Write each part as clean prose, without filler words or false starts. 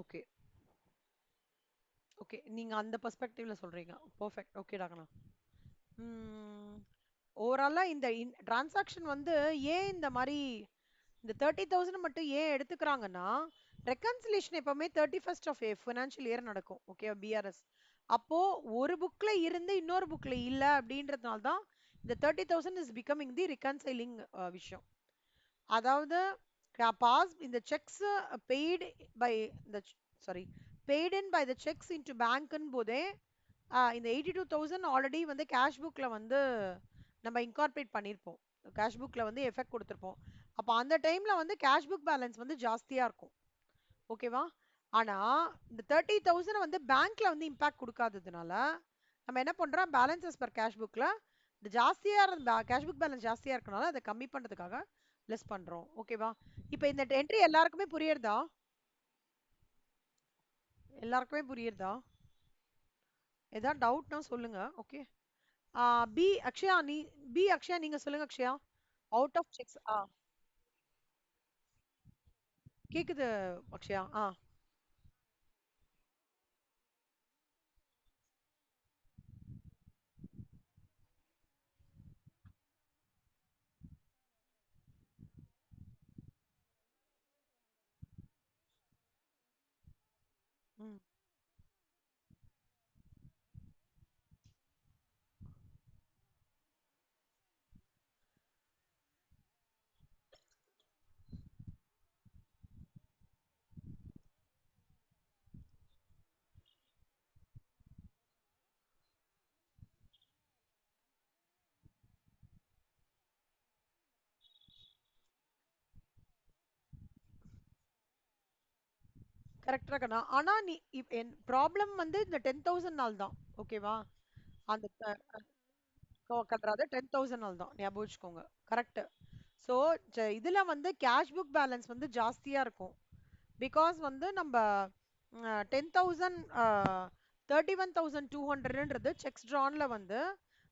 Okay. Okay. நீங்க அந்த பெர்ஸ்பெக்டிவ்ல சொல்றீங்க. பெர்ஃபெக்ட். ஓகேடா கண்ணா. ம். ஓவராலா இந்த டிரான்சாக்ஷன் வந்து ஏன் இந்த மாரி இந்த 30,000 மட்டும் ஏன் எடுத்துக்கிறாங்கன்னா, ரெக்கன்சிலியேஷன் எப்பவுமே 31st ஆஃப் ஃபினான்ஷியல் இயர் நடக்கும். Okay BRS. அப்போ ஒரு புக்ல இருந்து இன்னொரு புக்ல இல்ல அப்படின்றதுனால தான் இந்த 30,000 இஸ் பிகமிங் தி ரிகன்சைலிங் விஷயம். அதாவது பாஸ் இந்த செக்ஸ் பெய்டு பை இந்த sorry paid in by the cheques into பேங்க்னு போதே இந்த 82,000 ஆல்ரெடி வந்து கேஷ் புக்ல வந்து நம்ம இன்கார்பரேட் பண்ணியிருப்போம். கேஷ் புக்ல வந்து எஃபெக்ட் கொடுத்துருப்போம். அப்போ அந்த டைம்ல வந்து கேஷ் புக் பேலன்ஸ் வந்து ஜாஸ்தியா இருக்கும். ஓகேவா? ஆனா இந்த 30,000 வந்து பேங்க்ல வந்து இம்பாக்ட் கொடுக்காததுனால நம்ம என்ன பண்றோம், பேலன்சஸ் பர் கேஷ் புக்ல இந்த ஜாஸ்தியா இருந்த கேஷ் புக் பேலன்ஸ் ஜாஸ்தியா இருக்கனால அதை கம்மி பண்றதுக்காக லெஸ் பண்றோம். ஓகேவா? இப்போ இந்த என்ட்ரி எல்லாருக்குமே புரியுறதா? எல்லாருக்குமே புரியுறதா? ஏதாவது டவுட்னா சொல்லுங்க. ஓகே. பி அக்ஷயா நீங்க சொல்லுங்க அக்ஷயா. அவுட் ஆஃப் செக்ஸ் கேக்குது அக்ஷயா. ம். கரெக்டா கண்ணா. ஆனா நீ என் ப்ராப்ளம் வந்து இந்த 10,000 நாள் தான். ஓகேவா? அந்த கட்டுறாது 10,000 நாள் தான். ஞாபகம் வச்சுக்கோங்க. கரெக்ட். ஸோ இதுல வந்து கேஷ் புக் பேலன்ஸ் வந்து ஜாஸ்தியா இருக்கும். பிகாஸ் வந்து நம்ம 10,000 31,200ன்றது செக்ஸ் ட்ரான்ல வந்து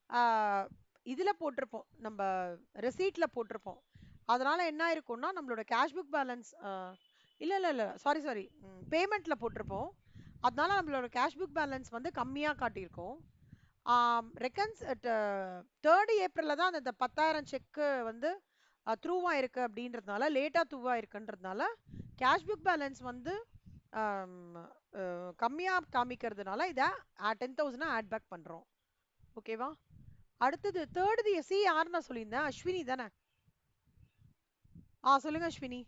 ஆஹ், இதுல போட்டிருப்போம். நம்ம ரெசீட்ல போட்டிருப்போம். அதனால என்ன ஆயிருக்கும்னா நம்மளோட கேஷ் புக் பேலன்ஸ் இல்ல இல்ல இல்ல சாரி சாரி பேமெண்ட்ல போட்டிருப்போம். அதனால நம்மளோட கேஷ் புக் பேலன்ஸ் வந்து கம்மியா காட்டியிருக்கோம். ரெக்கன்ஸ் 3rd ஏப்ரல்ல தான் அந்த 10,000 செக் வந்து த்ரூவா இருக்கு அப்படின்றதுனால லேட்டா த்ரூவா இருக்குன்றதுனால கேஷ் புக் பேலன்ஸ் வந்து கம்மியா காமிக்கிறதுனால இதை 10,000 ஆட் பேக் பண்றோம். ஓகேவா? அடுத்தது தேர்டு சி யார் நான் சொல்லியிருந்தேன், அஸ்வினி தானே? சொல்லுங்க அஸ்வினி.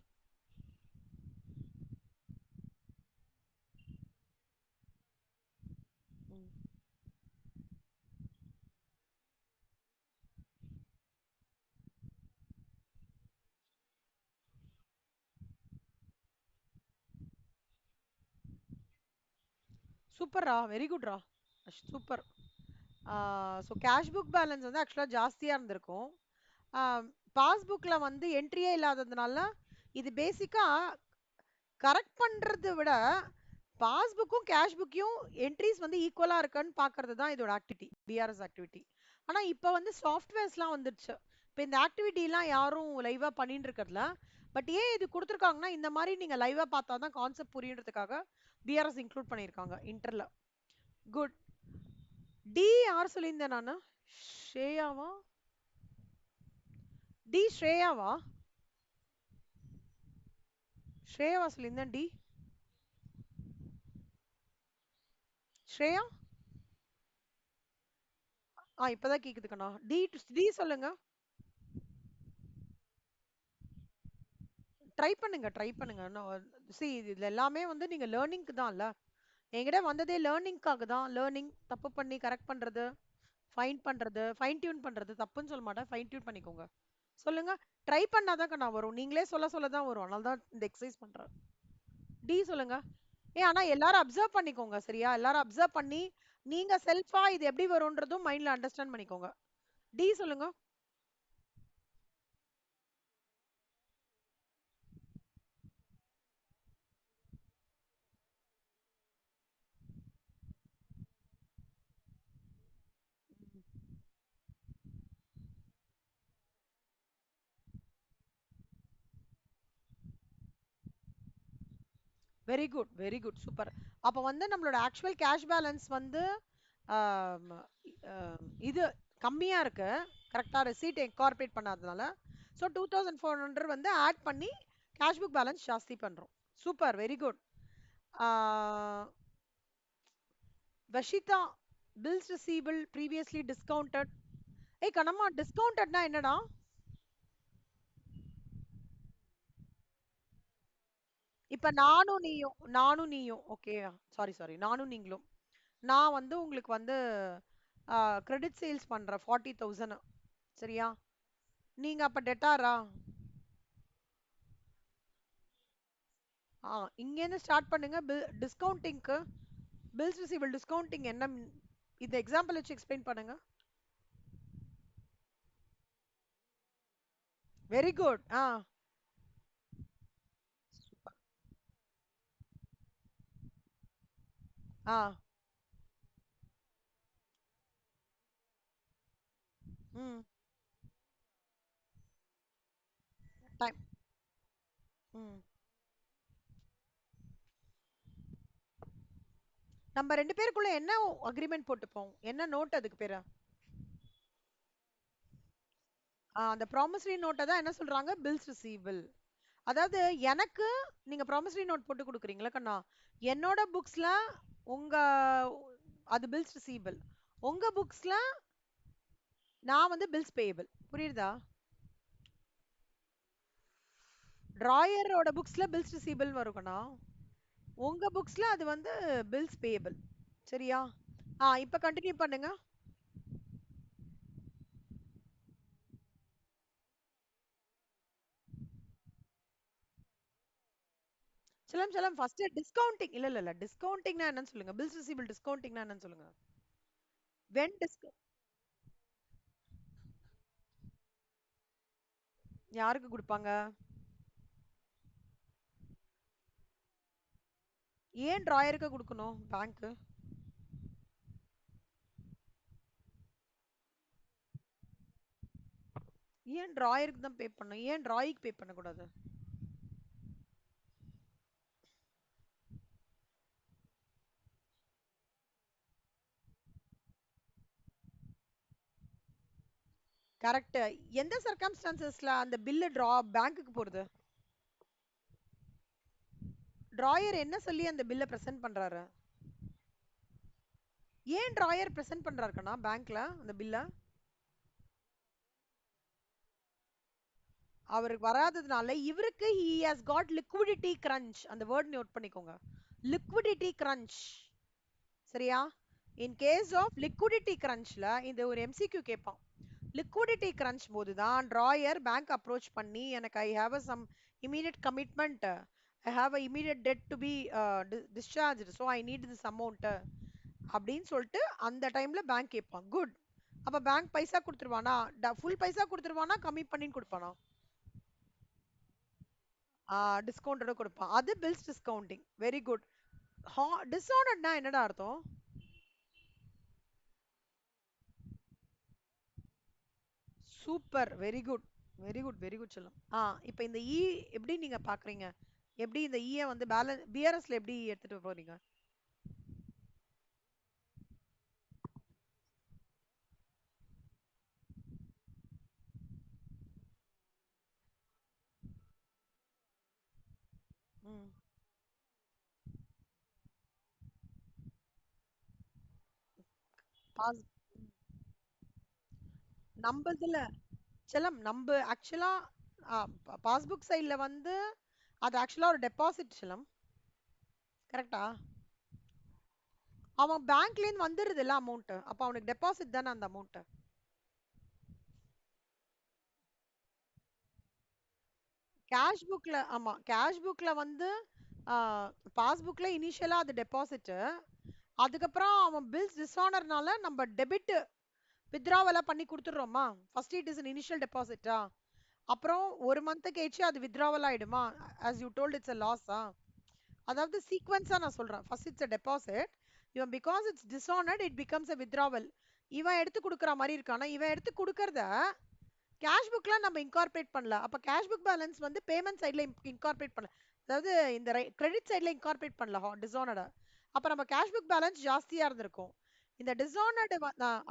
சூப்பர்ரா, வெரி குட்ரா. Super. So cash book balance வந்து ஆக்சுவலாக ஜாஸ்தியாக இருந்திருக்கும். பாஸ்புக்ல வந்து என்ட்ரியே இல்லாததுனால இது பேசிக்கா கரெக்ட் பண்றதை விட பாஸ்புக்கும் கேஷ் புக்கையும் என்ட்ரிஸ் வந்து ஈக்குவலா இருக்கான்னு பாக்குறது தான் இதோட ஆக்டிவிட்டி, பிஆர்எஸ் ஆக்டிவிட்டி. ஆனா இப்ப வந்து சாஃப்ட்வேர்ஸ்லாம் வந்துடுச்சு. இப்போ இந்த ஆக்டிவிட்டி எல்லாம் யாரும் லைவா பண்ணிட்டு இருக்கிறதுல. பட் ஏன் இது கொடுத்துருக்காங்கன்னா இந்த மாதிரி நீங்க லைவா பார்த்தா தான் கான்செப்ட் புரியுறதுக்காக பிஆர்எஸ் இன்க்ளூட் பண்ணியிருக்காங்க இன்டர்ல. குட். டி யார் சொல்லியிருந்தேன் நானு? ஸ்ரேயாவா? டி ஸ்ரேயாவா? ஸ்ரேயாவா சொல்லியிருந்தேன் டி? ஸ்ரேயா? இப்பதான் கேக்குதுக்கண்ணா. டி டி சொல்லுங்க. ட்ரை பண்ணுங்க. சி இதுல எல்லாமே வந்து நீங்க லேர்னிங்க்கு தான்ல. என்கிட்ட வந்ததே லேர்னிங்காக தான். லேர்னிங் தப்பு பண்ணி கரெக்ட் பண்றது, ஃபைன் டியூன் பண்றது தப்புன்னு சொல்ல மாட்டேன். ஃபைன் டியூன் பண்ணிக்கோங்க. சொல்லுங்க. ட்ரை பண்ணாதான் நான் வரும். நீங்களே சொல்ல சொல்ல தான் வரும். அதனால தான் இந்த எக்ஸசைஸ் பண்றேன். டி சொல்லுங்க. ஆனா எல்லாரும் அப்சர்வ் பண்ணிக்கோங்க. சரியா? எல்லாரும் அப்சர்வ் பண்ணி நீங்க செல்ஃபா இது எப்படி வரும்ன்றதும் மைண்ட்ல அண்டர்ஸ்டாண்ட் பண்ணிக்கோங்க. டி சொல்லுங்க. Very good very good super. அப்ப வந்து நம்மளோட ஆக்சுவல் கேஷ் பேலன்ஸ் வந்து ஆம், இது கம்மியா இருக்கு. கரெக்டா ரெசீட் இன்கார்பரேட் பண்ணாதனால. ஸோ 2400 வந்து ஆட் பண்ணி கேஷ் புக் பேலன்ஸ் ஜாஸ்தி பண்றோம். Super very good. Vashitha, bills receivable previously discounted. ஏய் கண்ணம்மா, டிஸ்கவுண்டட்னா என்னடா? இப்ப நானும் நீயும் ஓகே. சாரி சாரி, நானும் நீங்களும். நான் வந்து உங்களுக்கு வந்து கிரெடிட் சேல்ஸ் பண்றேன் 40,000. சரியா? நீங்க அப்ப டெட்டாரா? இங்கேருந்து ஸ்டார்ட் பண்ணுங்க. டிஸ்கவுண்டிங்க்கு பில்ஸ் ரிசீவபிள் டிஸ்கவுண்டிங் என்ன இந்த எக்ஸாம்பிள் வச்சு எக்ஸ்பிளைன் பண்ணுங்க. Very good. சூப்பர். ஆ ம் டைம். ம் நம்ம ரெண்டு பேருக்குள்ள என்ன அக்ரிமெண்ட் போட்டுப்போம்? என்ன நோட் அதுக்கு பேரு? அந்த ப்ராமிசரி நோட்டை தான் என்ன சொல்றாங்க? Bills receivable. அதாவது எனக்கு நீங்க ப்ராமிசரி நோட் போட்டு கொடுக்குறீங்களா கண்ணா? என்னோட புக்ஸ்ல உங்க அது பில்ஸ் ரிசீவபிள். உங்க புக்ஸ்ல நான் வந்து பில்ஸ் பேயபிள். புரியுதா? டிராயரோட புக்ஸ்ல பில்ஸ் ரிசீவபிள் வரும்னா உங்க புக்ஸ்ல அது வந்து பில்ஸ் பேயபிள். சரியா? இப்ப கண்டினியூ பண்ணுங்க. செல்லம் செல்லம் ஃபர்ஸ்ட் டிஸ்கவுண்டிங் இல்ல இல்ல இல்ல டிஸ்கவுண்டிங்னா என்னன்னு சொல்லுங்க. பில்ஸ் ரிசீவபிள் டிஸ்கவுண்டிங்னா என்னன்னு சொல்லுங்க. வென் யாருக்கு கொடுப்பாங்க? ஏன் டிராயருக்கு கொடுக்கணும் பேங்க்? ஏன் டிராயருக்கு தான் பே பண்ணணும்? ஏன் டிராயிக்கு பே பண்ணக்கூடாது? கரெக்ட். எந்த சர்க்கம்ஸ்டான்சஸ்ல அந்த பில்லு பேங்க்குக்கு போறது? டிராயர் என்ன சொல்லி அந்த பில்லை பிரசன்ட் பண்றாரு? ஏன் டிராயர் பிரசன்ட் பண்றாருக்கண்ணா பேங்க்ல அந்த பில்ல? அவருக்கு வராததுனால இவருக்கு he has got liquidity crunch. அந்த வேர்ட் நோட் பண்ணிக்கோங்க. liquidity crunch. சரியா? இன் கேஸ் ஆஃப் liquidity crunchல இந்த ஒரு எம்சிக்யூ கேட்பான். liquidity crunch போது தான் டிராயர் பேங்க் அப்ரோச் பண்ணி எனக்கு I have a some immediate commitment, I have a immediate debt to be discharged, so I need this amount அப்படின்னு சொல்லிட்டு அந்த டைம்ல பேங்க் கேட்பான். குட். அப்ப பேங்க் பைசா கொடுத்துருவானா? ஃபுல் பைசா கொடுத்துருவானா கம்மி பண்ணி கொடுப்பானா? டிஸ்கவுண்டோட கொடுப்பான். அது பில்ஸ் டிஸ்கவுண்டிங். Very good. டிஸ்ஆனர்ட்னா என்னடா அர்த்தம்? Super very good very good very good செல்லம். இப்போ இந்த இ எப்படி நீங்க பாக்குறீங்க? எப்படி இந்த ஈய வந்து பேலன்ஸ் பிஆர்எஸ்ல எப்படி எடுத்துட்டு போறீங்க? ம் பாஸ் நம்ம இதுல செல்லம் நம்ம ஆக்சுவலா பாஸ்புக் சைட்ல வந்து அது ஆக்சுவலா ஒரு டெபாசிட் செல்லம். கரெக்டா? அவன் பேங்க்ல இருந்து வந்துருது இல்ல அமௌண்ட், அப்ப அவனுக்கு டெபாசிட் தானே அந்த அமௌண்ட். கேஷ் புக்ல ஆமா கேஷ் புக்ல வந்து பாஸ்புக்ல இனிஷியலா அது டெபாசிட். அதுக்கப்புறம் அவன் பில்ஸ் டிஸ்ஆனர்னால நம்ம டெபிட் வித்ராவெல்லாம் பண்ணி கொடுத்துடுறோமா? First it is an initial டெபாசிட்டா? அப்புறம் ஒரு மந்த் கழிச்சு அது வித்ராவல் ஆயிடுமா? as you told it's a loss. அதாவது சீக்வன்ஸா நான் சொல்றேன். First it's a deposit. இவன் because it's dishonored it becomes a withdrawal. இவன் எடுத்து கொடுக்குற மாதிரி இருக்கானா? இவன் எடுத்து கொடுக்கறத கேஷ் புக்ல நம்ம இன்கார்பரேட் பண்ணல. அப்ப கேஷ் புக் பேலன்ஸ் வந்து பேமெண்ட் சைடுல இன்கார்பரேட் பண்ணல. அதாவது இந்த கிரெடிட் சைடுல இன்கார்பரேட் பண்ணல டிசானர்ட. அப்ப நம்ம கேஷ் புக் பேலன்ஸ் ஜாஸ்தியா இருந்திருக்கும். இந்த டிசானர்டு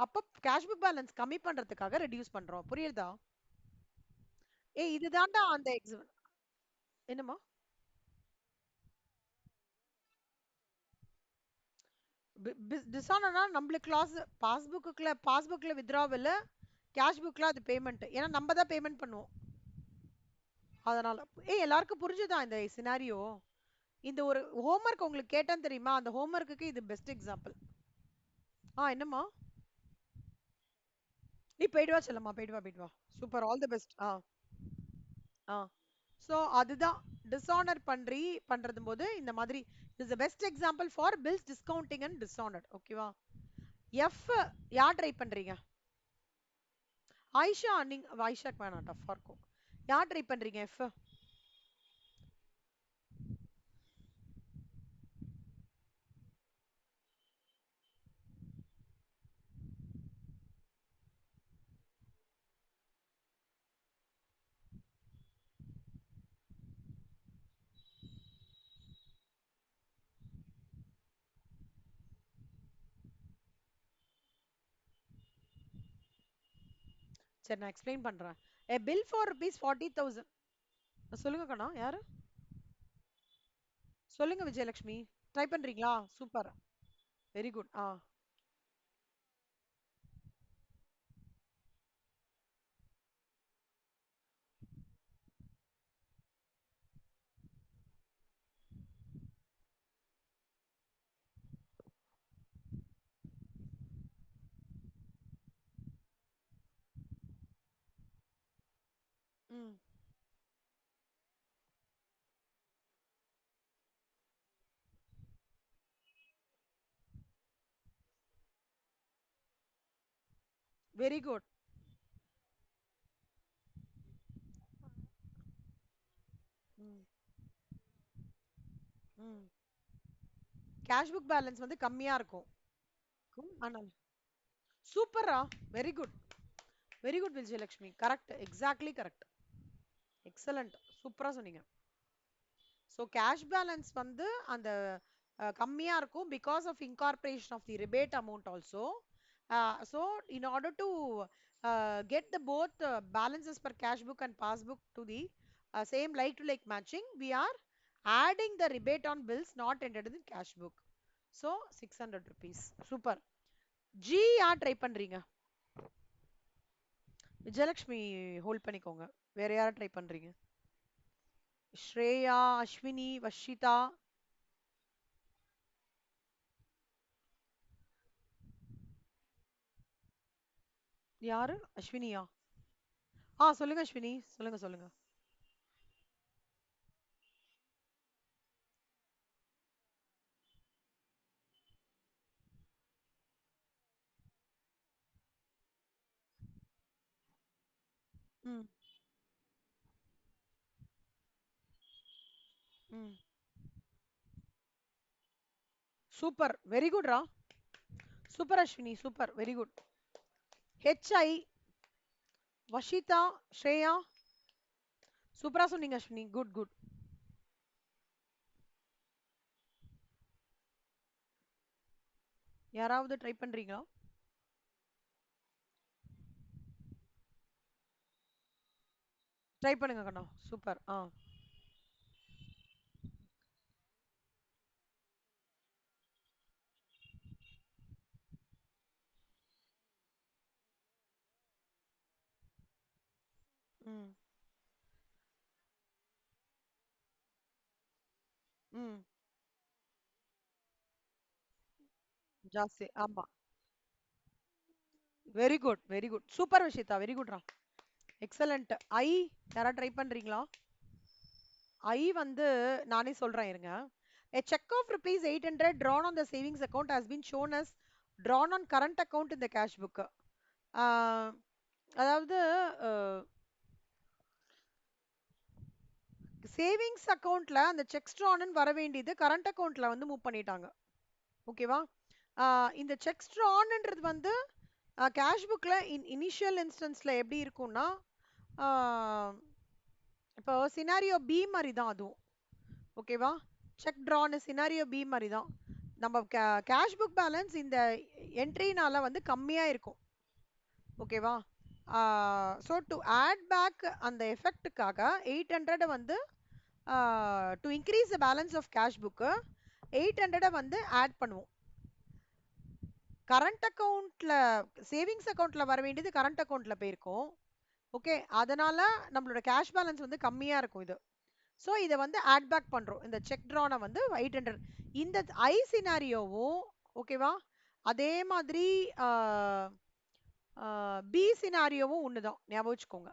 அப்ப கேஷ் புக் பேலன்ஸ் கம்மி பண்றதுக்காக ரெடியூஸ் பண்றோம். புரியுதா? இதுதான்டா அந்த என்னமா? டிசானர்னா நம்மளுக்கு லாஸ். பாஸ்புக்ல வித்ராவல், கேஷ் புக்ல அது பேமெண்ட். ஏன்னா நம்ம தான் பேமெண்ட் பண்ணுவோம். அதனால எல்லாருக்கும் புரிஞ்சுதா இந்த சினாரியோ? இந்த ஒரு ஹோம்ஒர்க் உங்களுக்கு கேட்டேன்னு தெரியுமா? அந்த ஹோம்ஒர்க்குக்கு இது பெஸ்ட் எக்ஸாம்பிள். என்னம்மா? நீ போயிட்டு வா செல்லம்மா, போயிட்டு வா, போயிட்டு வா. Super, all the best. Ah so அதுதான் டிஸானர் பண்றது போது இந்த மாதிரி is the best example for bills discounting and dishonour. ஓகேவா? எஃப் யார் ட்ரை பண்றீங்க? ஆயிஷா, நீங்க ஆயிஷாக்கு வேணாம், டஃபா இருக்கும். யார் ட்ரை பண்றீங்க எஃப்? சரி, நான் எக்ஸ்பிளைன் பண்றேன். A bill for rupees 40,000. சொல்லுங்க கண்ணா, யாரு? சொல்லுங்க விஜயலட்சுமி. ட்ரை பண்றீங்களா? Super, very good. ம். Very good. ம். ம். கேஷ் புக் பேலன்ஸ் வந்து கம்மியா இருக்கும். ஆனால் சூப்பரா, very good, very good Vijayalakshmi. Correct, exactly correct. Excellent, சூப்பரா சொன்னீங்க. ஸோ கேஷ் பேலன்ஸ் வந்து அந்த கம்மியா இருக்கும் because of incorporation of the rebate amount also. So in order to get the both balances per cash book and passbook to the same like to like matching, we are adding the rebate on bills not entered in cash book. So 600 rupees. Super. G யார் try பண்றீங்க? Vijayalakshmi hold பண்ணிக்கோங்க. வேற யாரை try பண்றீங்க? ஸ்ரேயா, அஸ்வினி, வஷிதா. யாரு? அஸ்வினியா? சொல்லுங்க அஸ்வினி, சொல்லுங்க சொல்லுங்க. ம். ம். சூப்பர், வெரி குட் ரா. Super Ashwini, super, very good. ஹெச்ஐ, வஷிதா, ஸ்ரேயா. சூப்பரா சொன்னீங்க அஸ்வினி, குட் குட். யாராவது ட்ரை பண்றீங்களா? ட்ரை பண்ணுங்க கண்ணா, சூப்பர். ம். ம். ஜாஸ்தி, ஆமா. Very good, very good, super Vishitha, very குட்ரா. எக்ஸலண்ட். ஐ யாரா ட்ரை பண்றீங்களா? ஐ வந்து நானே சொல்றேன் இருங்க. A check of rupees 800 drawn on the savings account has been shown as drawn on current account in the cash book. ஆஹ் அதாவது சேவிங்ஸ் அக்கவுண்ட்ல அந்த செக் ஸ்ட்ரான் வர வேண்டியது கரண்ட் அக்கவுண்ட்ல வந்து மூவ் பண்ணிட்டாங்க. ஓகேவா? இந்த செக் ஸ்ட்ரான்ன்றது வந்து கேஷ் புக்ல இனிஷியல் இன்ஸ்டன்ஸ்ல எப்படி இருக்கும்னா, ஆஹ் இப்போ சினாரியோ பி மாதிரி தான் அதுவும். ஓகேவா? செக் ட்ரான் சினாரியோ பி மாதிரி தான். நம்ம கேஷ் புக் பேலன்ஸ் இந்த என்ட்ரினால வந்து கம்மியா இருக்கும். ஓகேவா? ஸோ டு ஆட் பேக் அந்த எஃபெக்ட்டுக்காக 800 வந்து to increase the balance of cash book 800 வந்து ஆட் பண்ணுவோம். கரண்ட் அக்கௌண்ட்ல சேவிங்ஸ் அக்கௌண்ட்ல வர வேண்டியது கரண்ட் அக்கௌண்ட்ல போயிருக்கும். ஓகே, அதனால நம்மளோட கேஷ் பேலன்ஸ் வந்து கம்மியா இருக்கும் இது. ஸோ இதை வந்து ஆட் பேக் பண்றோம். இந்த செக் ட்ரானை வந்து 800 இந்த ஐ சினாரியோவும் ஓகேவா, அதே மாதிரி பி சினாரியோவும் ஒண்ணுதான், ஞாபகம் வச்சுக்கோங்க.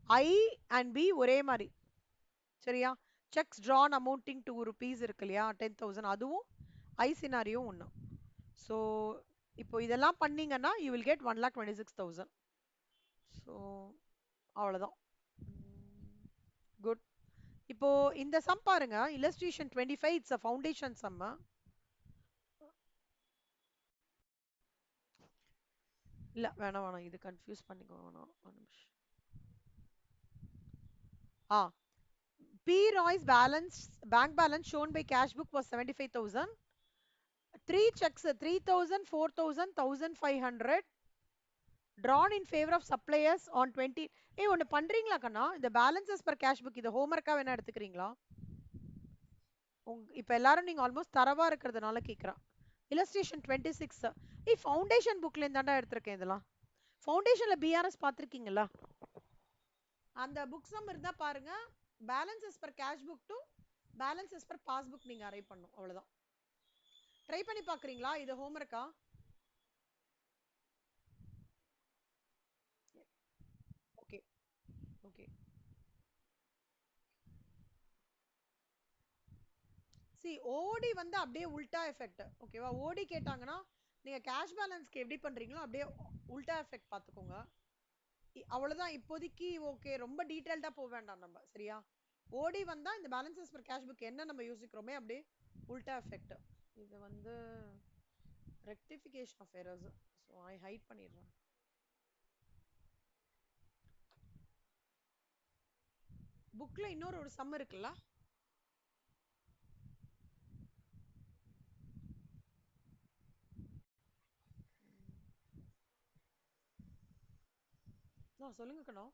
ஐ அண்ட் பி ஒரே மாதிரி, சரியா? Cheques drawn amounting to rupees இருக்கு இல்லையா, 10,000, அதுவும் ஐ சினாரியோ ஒன்று. ஸோ இப்போ இதெல்லாம் பண்ணீங்கன்னா யூ வில் கெட் 1,26,000. ஸோ அவ்வளோதான். குட். இப்போ இந்த சம் பாருங்க, illustration 25, it's a foundation sum. இல்ல வேணாம் வேணாம், இது கன்ஃபியூஸ் பண்ணிக்கோ வேணாம். ஒரு நிமிஷம். P. Roy's balance, bank balance shown by cash book was 75,000. 3 checks, 3,000, 4,000, 1,500 drawn in favor of suppliers on 20. ஏய் ஒன்று பண்றீங்களா கண்ணா? இந்த பேலன்சஸ் பர் கேஷ் புக் இது ஹோம்ஒர்க்கா வேணா எடுத்துக்கிறீங்களா? இப்போ எல்லாரும் நீங்க ஆல்மோஸ்ட் தரவா இருக்கிறதுனால கேட்குறேன். illustration 26. ஏய் ஃபவுண்டேஷன் புக்ல இருந்தாண்டா எடுத்திருக்கேன் இதெல்லாம். ஃபவுண்டேஷன்ல பிஆர்எஸ் பார்த்துருக்கீங்களா? அந்த புக் சம் இருந்தா பாருங்க. Balances per cash book to balances per passbook நீங்க அரைவ் பண்ணும், அவ்வளவுதான். ட்ரை பண்ணி பாக்குறீங்களா? இது ஹோம்ஒர்க்கா? Okay okay. சி ஓடி வந்து அப்படியே உல்டா எஃபெக்ட். ஓகேவா? ஓடி கேட்டாங்கன்னா நீங்க கேஷ் பேலன்ஸ்க்கு எப்படி பண்றீங்களோ அப்படியே உல்டா எஃபெக்ட் பார்த்துக்கோங்க. அவ்வளவுதான் இப்போதைக்கு. ஓகே, ரொம்ப டீடைல்டா போக வேண்டாம் நம்ம, சரியா? ஓடி வந்தா இந்த பேலன்சஸ் பர் கேஷ் புக் என்ன நம்ம யோசிக்கிறோமே அப்படியே உல்டா எஃபெக்ட். இது வந்து rectification of errors. So I hide பண்ணிடுறேன். புக்ல இன்னொரு ஒரு சம் இருக்குல்ல, சொல்லுங்க கணோ.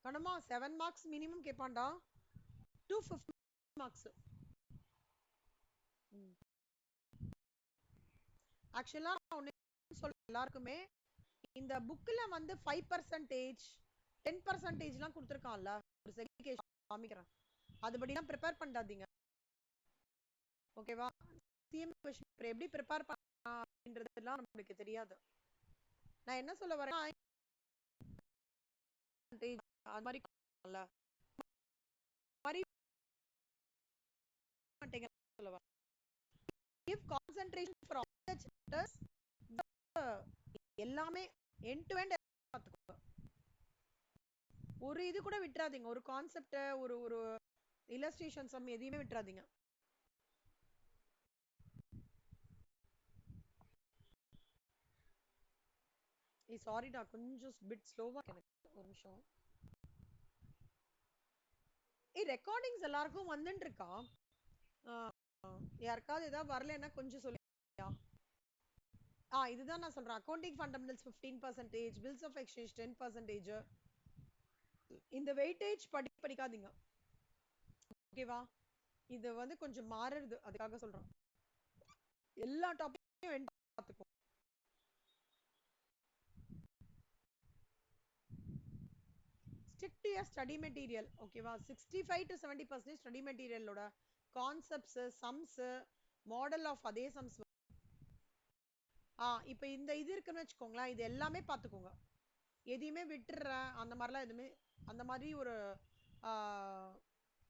கணமா 7 மார்க்ஸ் மினிமம் கேட்பான்டா. 250 மார்க்ஸ். ஆக்சுவலா சொல்ல எல்லாருக்குமே இந்த புக்ல வந்து 5%, 10%லாம் கொடுத்துருக்கான்ல, ஒரு செக்ரிகேஷன் காமிக்கிறேன், அதுபடி தான் ப்ரிப்பேர் பண்ணாதீங்க. ஓகேவா? சிஎம் கொஸ்டின் பேப்பர் எப்படி ப்ரிப்பேர் பண்ணலாம் அப்படின்றதுலாம் நமக்கு தெரியாது. நான் என்ன சொல்ல வரேன்னா, அது மாதிரி சொல்ல வரேன். Give concentration for all the chapters. எல்லாமே end to end பார்த்துக்கோங்க. ஒரு இது கூட விட்டுறாதீங்க, ஒரு கான்செப்ட், ஒரு ஒரு illustration sum எதையுமே விட்டுறாதீங்க. சாரிடா, கொஞ்சம் பிட் ஸ்லோவா எனக்கு, ஒரு நிமிஷம். ரெக்கார்டிங்ஸ் எல்லாருக்கும் வந்துட்டு இருக்கா? யாருக்காவது ஏதாவது வரலன்னா கொஞ்சம் சொல்லுங்க. இதுதான் நான் சொல்றேன். Accounting fundamentals 15%, bills of exchange 10%. இந்த வெயிட்டேஜ் படிக்காதீங்க, ஓகேவா? இது வந்து கொஞ்சம் மாறுது, அதுக்காக சொல்றேன். எல்லா டாபிக்கையும் பார்த்துக்கோ. Stick to your study material, ஓகேவா? 65 to 70% ஸ்டடி மெட்டீரியலோட கான்செப்ட்ஸ், சம்ஸ், மாடல் ஆஃப் அதே சம்ஸ். இப்போ இந்த இது இருக்குன்னு வச்சுக்கோங்களேன், இது எல்லாமே பார்த்துக்கோங்க. எதையுமே விட்டுறேன் அந்த மாதிரிலாம் எதுவுமே, அந்த மாதிரி ஒரு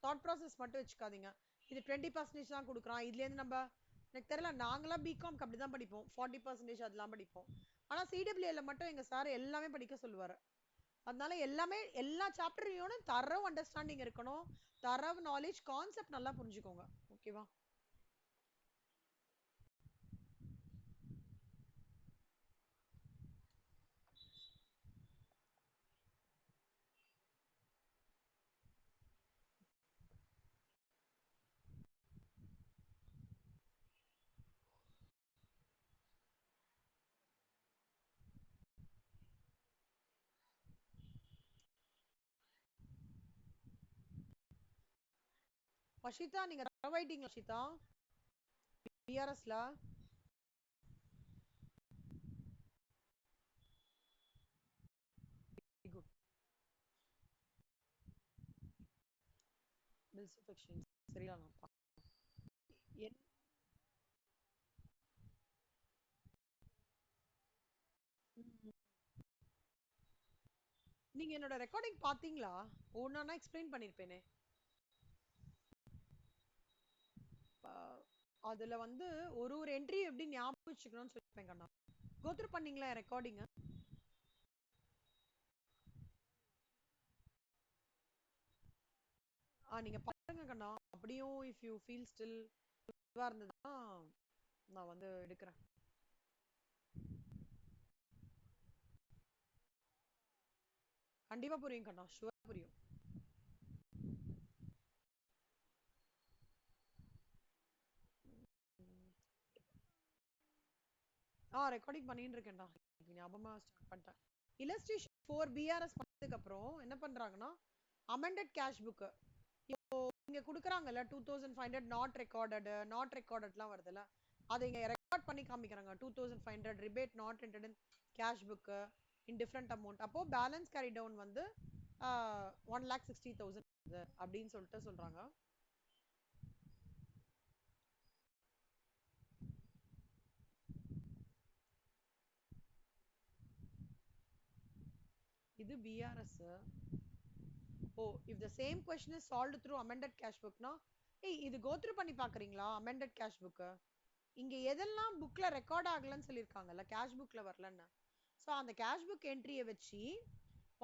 தாட் ப்ராசஸ் மட்டும் வச்சுக்காதீங்க. இது 20% தான் கொடுக்குறான், இதுலேருந்து நம்ம, எனக்கு தெரியல, நாங்களாம் பிகாம்க்கு அப்படி தான் படிப்போம், 40% அதெல்லாம் படிப்போம். ஆனால் சிடபிள்யூல மட்டும் எங்கள் சார் எல்லாமே படிக்க சொல்லுவார். அதனால எல்லாமே எல்லா சாப்டரையும் தரவு அண்டர்ஸ்டாண்டிங் இருக்கணும், தரவு நாலேஜ், கான்செப்ட் நல்லா புரிஞ்சுக்கோங்க, ஓகேவா? வஷிதா நீங்க தரவாயிட்டீங்களா Vashitha? பிஆர்எஸ்ல good. Bills of exchange சரியா நான் என் ம். நீங்க என்னோட ரெக்கார்டிங் பாத்தீங்களா? ஒவ்வொன்னா எக்ஸ்பிளைன் பண்ணிருப்பேனே. அதுல வந்து ஒரு ஒரு என்ட்ரி எப்படி ஞாபகம் வச்சுக்கணும்னு சொல்லிருப்பேன் கண்ணா. கோத்ரூ பண்ணீங்களா ரெக்கார்டிங்? நீங்க பாருங்க கண்ணா. அப்படியும் இஃப் யூ ஃபீல் ஸ்டில் இதுவா இருந்ததுன்னா நான் வந்து எடுக்கிறேன். கண்டிப்பா புரியும் கண்ணா, ஷுவரா புரியும். ரெக்கார்டிங் பண்ணிட்டு இருக்கேன்டா. எனக்கு ஞாபகமா ஸ்டார்ட் பண்ணிட்டேன். இல்லஸ்ட்ரேஷன் 4 பிஆர்எஸ் பண்ணதுக்கு அப்புறம் என்ன பண்றாங்கன்னா அமெண்டட் கேஷ் புக் இப்போ இங்க குடுக்குறாங்கல்ல 2500 நாட் ரெக்கார்டட்லாம் வருதுல்ல, அதை இங்க ரெக்கார்ட் பண்ணி காமிக்கிறாங்க. 2500 rebate not entered in cash book in different amount. அப்போ பேலன்ஸ் கேரி டவுன் வந்து 1,60,000 அப்படின்னு சொல்லிட்டு சொல்றாங்க. இது BRS. Oh, if the same question is solved through amended cash book னா இது go through பண்ணி பாக்குறீங்களா amended cash book? இங்க எதெல்லாம் புக்ல ரெக்கார்ட் ஆகலன்னு சொல்லிருக்காங்கல்ல, கேஷ் புக்ல வரலன்னு. சோ அந்த கேஷ் புக் என்ட்ரியை வச்சு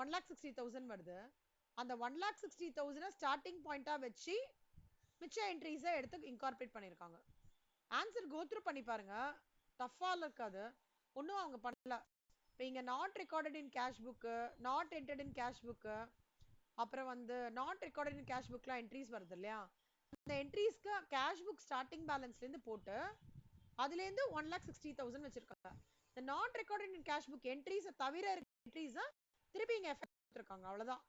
1,60,000 வருது. அந்த 1,60,000 ஸ்டார்டிங் பாயிண்டா வச்சு மிச்ச என்ட்ரிஸை எடுத்து இன்கார்பரேட் பண்ணிருக்காங்க. ஆன்சர் கோ த்ரூ பண்ணி பாருங்க, டஃபா இருக்காது. ஒன்றும் அவங்க பண்ணல. இப்போ இங்க not recorded in cash book, not entered in cash book, அப்புறம் வந்து நாட் ரெக்கார்டட் இன் கேஷ் புக்லாம் என்ட்ரிஸ் வருது இல்லையா, அந்த என்ட்ரிஸ்க்கு கேஷ் புக் ஸ்டார்டிங் பேலன்ஸ்ல இருந்து போட்டு அதுல இருந்து 1,60,000 வச்சிருக்காங்க. இந்த not recorded in cash book entries தவிர இருக்க என்ட்ரிஸ் திருப்பி இங்க எஃபெக்ட் கொடுத்துருக்காங்க, அவ்வளவுதான்.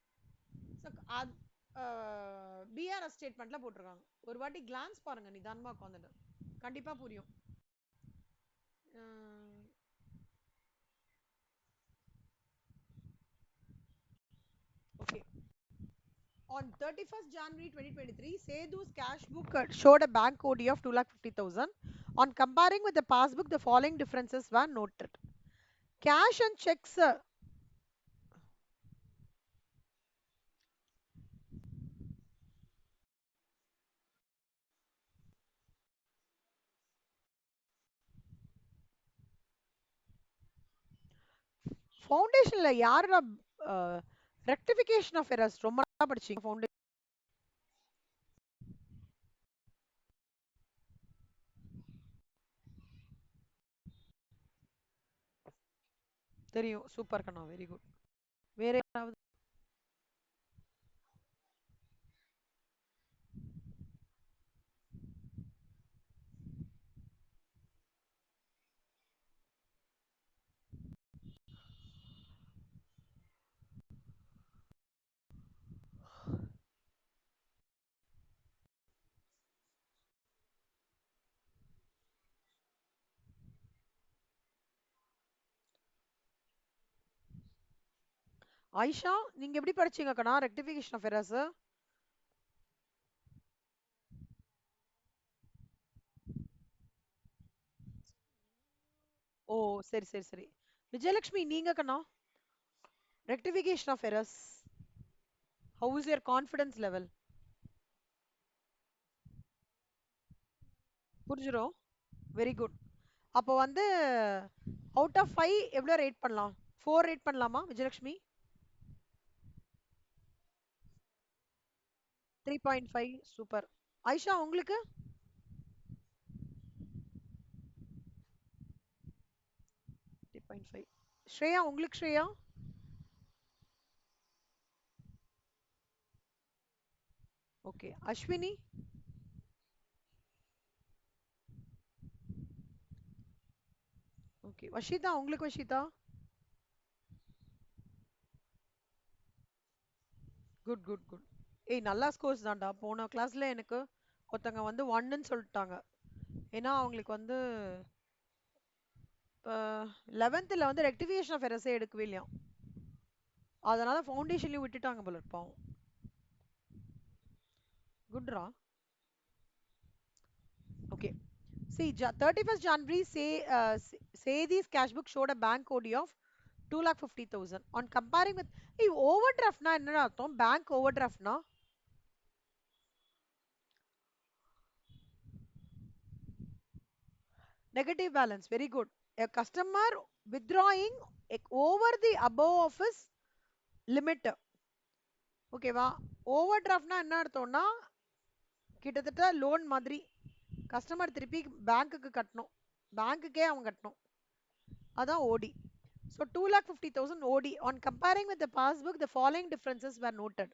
பிஆர்எஸ் ஸ்டேட்மெண்ட்ல போட்டிருக்காங்க. ஒரு வாட்டி கிளான்ஸ் பாருங்க நிதானமா உட்காந்துட்டு, கண்டிப்பா புரியும். Okay. On 31st January 2023, Sedu's cash book showed a bank OD of 2,50,000. On comparing with the passbook, the following differences were noted. Cash and checks. ஃபவுண்டேஷன்ல யாரோட ரெக்டிஃபிகேஷன் ஆஃப் எரர்ஸ் ரொம்ப நாளா படிச்சீங்க ஃபவுண்டேஷன்? தெரியும். சூப்பர் கண்ணா, வெரி குட். வேற யாராவது? ஆயிஷா, நீங்க எப்படி படிச்சீங்க கண்ணா ரெக்டிஃபிகேஷன் ஆஃப் எரர்ஸ்? ஓ, சரி சரி சரி. விஜயலட்சுமி நீங்க கண்ணா rectification of errors, how is your confidence level? புரிஞ்சிடும். Very good. அப்போ வந்து அவுட் ஆஃப் 5 எவ்வளோ ரேட் பண்ணலாம்? 4 ரேட் பண்ணலாமா விஜயலட்சுமி? 3.5. சூப்பர். ஆயிஷா உங்களுக்கு? 3.5. ஸ்ரேயா உங்களுக்கு? ஸ்ரேயா? ஓகே. அஸ்வினி? ஓகே. வஷிதா உங்களுக்கு? வஷிதா? Good good good. ஏய் நல்லா ஸ்கோர்ஸ் தான்டா. போன கிளாஸ்ல எனக்கு ஒருத்தங்க வந்து 1ன்னு சொல்லிட்டாங்க. ஏன்னா அவங்களுக்கு வந்து இப்போ 11th வந்து ரெக்டிஃபிகேஷன் ஆஃப் எரர்ஸே எடுக்கவே இல்லையாம். அதனால ஃபவுண்டேஷன்லயும் விட்டுட்டாங்க போல இருப்பாங்க. குட்ரா. Okay. See, 31st January say these cash book showed a bank OD of 2,50,000. On comparing with overdraft na enna அர்த்தம்? Bank overdraft na negative balance. Very good. A customer withdrawing over the above of his limit. ஓகேவா? ஓவர்டிராஃப்ட்னா என்ன அர்த்தம்னா கிட்டத்தட்ட loan மாதிரி customer திருப்பி பேங்க்குக்கு கட்டணும், பேங்க்குக்கே அவங்க கட்டணும், அதான் ஓடி. So 2,50,000 OD. On comparing with the passbook, the following differences were noted.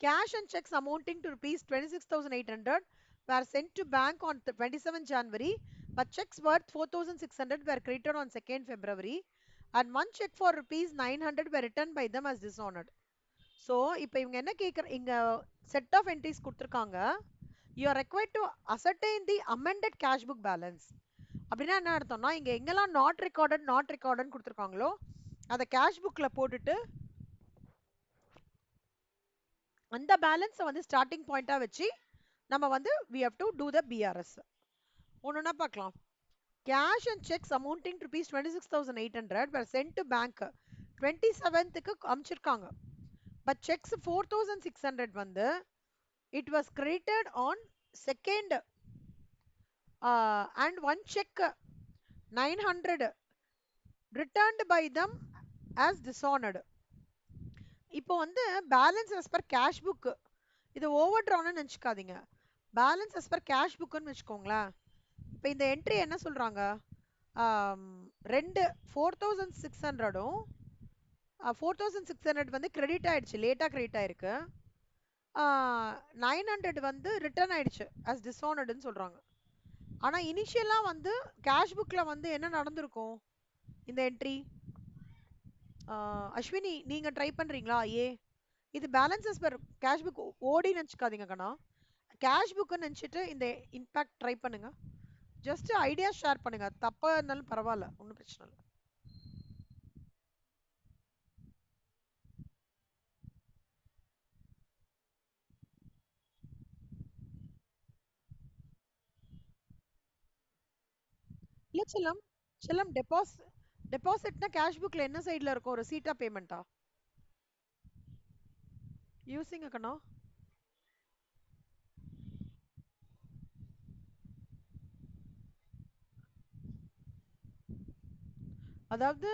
Cash and checks amounting to rupees 26,800 were sent to bank on 27 January, but checks worth 4,600 were credited on 2nd February, and one check for rupees 900 were returned by them as dishonored. So, இப்போ இவங்க என்ன இங்க set of entries கொடுத்திருக்காங்க. You are required to ascertain the amended cash book balance. அப்படின்னா என்ன அர்த்தம்னா இங்க எங்கெல்லாம் நாட் ரெக்கார்டட் கொடுத்திருக்காங்களோ அதை கேஷ் புக்ல போட்டுட்டு அந்த பேலன்ஸை வந்து ஸ்டார்டிங் பாயிண்டா வச்சு நம்ம வந்து we have to do the BRS. ஒண்ணுன்னா பார்க்கலாம். Cash and checks amounting to rupees 26,800 were sent to bank 27th அமிச்சிருக்காங்க. But checks 4,600 வந்து it was credited on 2nd and one check 900 returned by them as dishonored. இப்போ வந்து balance as per cash book இது over ட்ரான்னு நினச்சிக்காதீங்க. Balance as per cash புக்குன்னு வச்சுக்கோங்களேன். இப்போ இந்த entry என்ன சொல்றாங்க, ரெண்டு 4,600ம் 4,600 வந்து கிரெடிட் ஆயிடுச்சு, லேட்டா கிரெடிட் ஆயிருக்கு. 900 வந்து ரிட்டர்ன் ஆயிடுச்சு as dishonoredன்னு சொல்றாங்க. ஆனா இனிஷியலா வந்து கேஷ் புக்ல வந்து என்ன நடந்திருக்கும் இந்த என்ட்ரி? அஸ்வினி நீங்க ட்ரை பண்றீங்களா? இது பேலன்சஸ் பெர் கேஷ் புக் ஓடி நினச்சிக்காதீங்க கண்ணா. கேஷ் புக்குன்னு நினச்சிட்டு இந்த இம்பாக்ட் ட்ரை பண்ணுங்க. ஜஸ்ட் ஐடியா ஷேர் பண்ணுங்க, தப்பா இருந்தாலும் பரவாயில்ல, ஒன்றும் பிரச்சனை இல்லை. இல்ல செல்லம், செல்லம் டெபாசிட்னா கேஷ் புக்ல என்ன சைடுல இருக்கும், ரெசீட்டா பேமெண்ட்டா? யூசிங் கண்ணா. அதாவது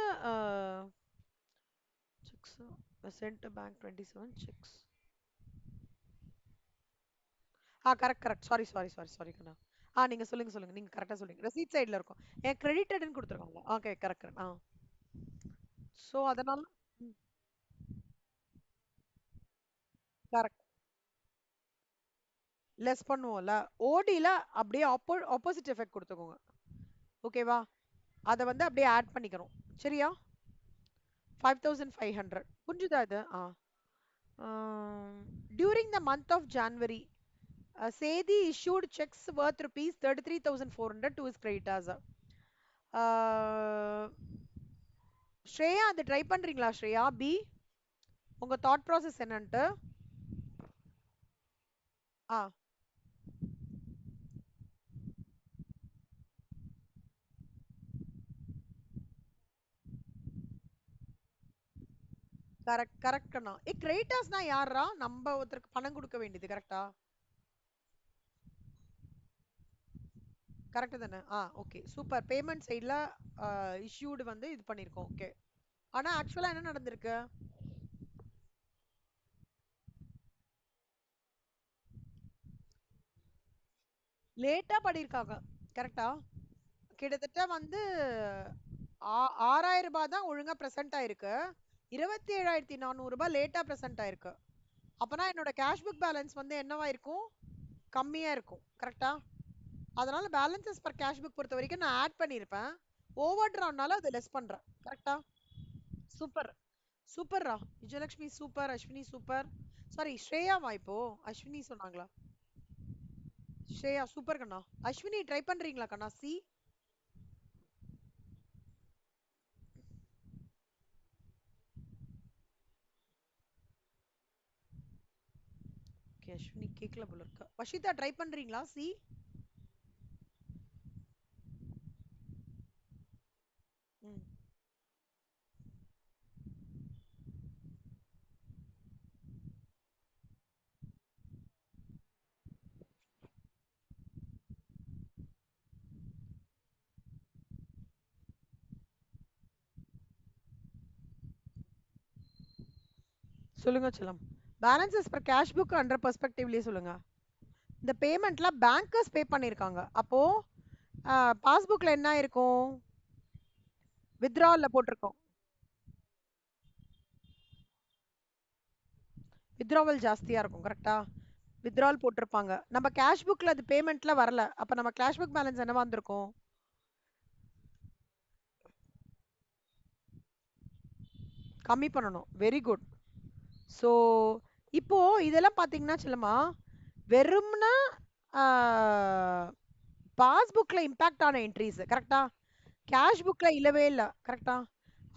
cheques sent bank 27 cheques. Correct correct, sorry sorry sorry sorry கண்ணா. நீங்க சொல்லுங்க சொல்லுங்க, நீங்க கரெக்டா சொல்லுங்க. ரெசீட் சைடுல இருக்கும். கிரெடிட்டட்னு கொடுத்துருக்காங்க. Okay correct correct. சோ அதனால கரெக்ட் லெஸ் பண்ணுவோம்ல. ஓடில அப்படியே ஆப்போசிட் எஃபெக்ட் கொடுத்துக்கோங்க. ஓகேவா? அதை வந்து அப்படியே ஆட் பண்ணிக்கிறோம். சரியா? 5,500 புரிஞ்சுதா இது? During the month of January Sethi issued checks worth rupees 33,400 to his creditors. Shreya அது ட்ரை பண்றீங்களா ஸ்ரேயா? பி உங்க தாட் ப்ராசஸ் என்னன்ட்டு. Ah correct கரெக்ட்ண்ணா. கிரெடிட்டர்ஸ்னா யாரா? நம்ம ஒருத்தருக்கு பணம் கொடுக்க வேண்டியது, கரெக்டா? கரெக்ட் தானே? Okay super. பேமெண்ட் சைடுல இஷ்யூடு வந்து இது பண்ணிருக்கோம். ஓகே. ஆனா ஆக்சுவலா என்ன நடந்திருக்கு? லேட்டா பண்ணிருக்காங்க, கரெக்டா? கிட்டத்தட்ட வந்து 6,000 ரூபாய் தான் ஒழுங்கா பிரசன்ட் ஆயிருக்கு. 27,400 ரூபாய் லேட்டா பிரசன்ட் ஆயிருக்கு. அப்பனா என்னோட கேஷ் புக் பேலன்ஸ் வந்து என்னவா இருக்கும்? கம்மியா இருக்கும், கரெக்டா? அதனால பேலன்சஸ் பர் கேஷ் புக் பொறுத்த வரைக்கும் நான் ஆட் பண்ணிருப்பேன். ஓவர் டிரானால அதை லெஸ் பண்றேன், கரெக்டா? சூப்பர் சூப்பர்ரா. Vijayalakshmi super, Ashwini super. Sorry ஸ்ரேயாவா இப்போ? அஸ்வினி சொன்னாங்களா? ஸ்ரேயா சூப்பர் கண்ணா. அஸ்வினி ட்ரை பண்றீங்களா கண்ணா? சி. ஓகே, அஸ்வினி கேக்கல போல இருக்கா. வஷிதா ட்ரை பண்றீங்களா? சி. ம். சொல்லுங்க செல்லம். Balances per cash book under பெர்ஸ்பெக்டிவ்லயே சொல்லுங்க. இந்த பேமெண்ட்ல பேங்கர்ஸ் பே பண்ணிருக்காங்க. அப்போ பாஸ்புக்ல என்ன இருக்கும்? வித்ட்ராவல்ல போட்டிருக்கோம். வித்ட்ராவல் ஜாஸ்தியா இருக்கும் கரெக்ட்டா? வித்ட்ராவல் போட்டிருப்பாங்க. நம்ம கேஷ் புக்ல அது பேமெண்ட்ல வரல. அப்ப நம்ம கேஷ் புக் பேலன்ஸ் என்னவா இருந்திருக்கும்? கம்மி பண்ணணும். Very good. ஸோ இப்போ இதெல்லாம் பாத்தீங்கன்னா செல்லமா, வெறும்னா பாஸ்புக்ல இம்பாக்ட் ஆன என்ட்ரிஸ் கரெக்ட்டா? கேஷ் புக்ல இல்லவே இல்ல கரெக்ட்டா?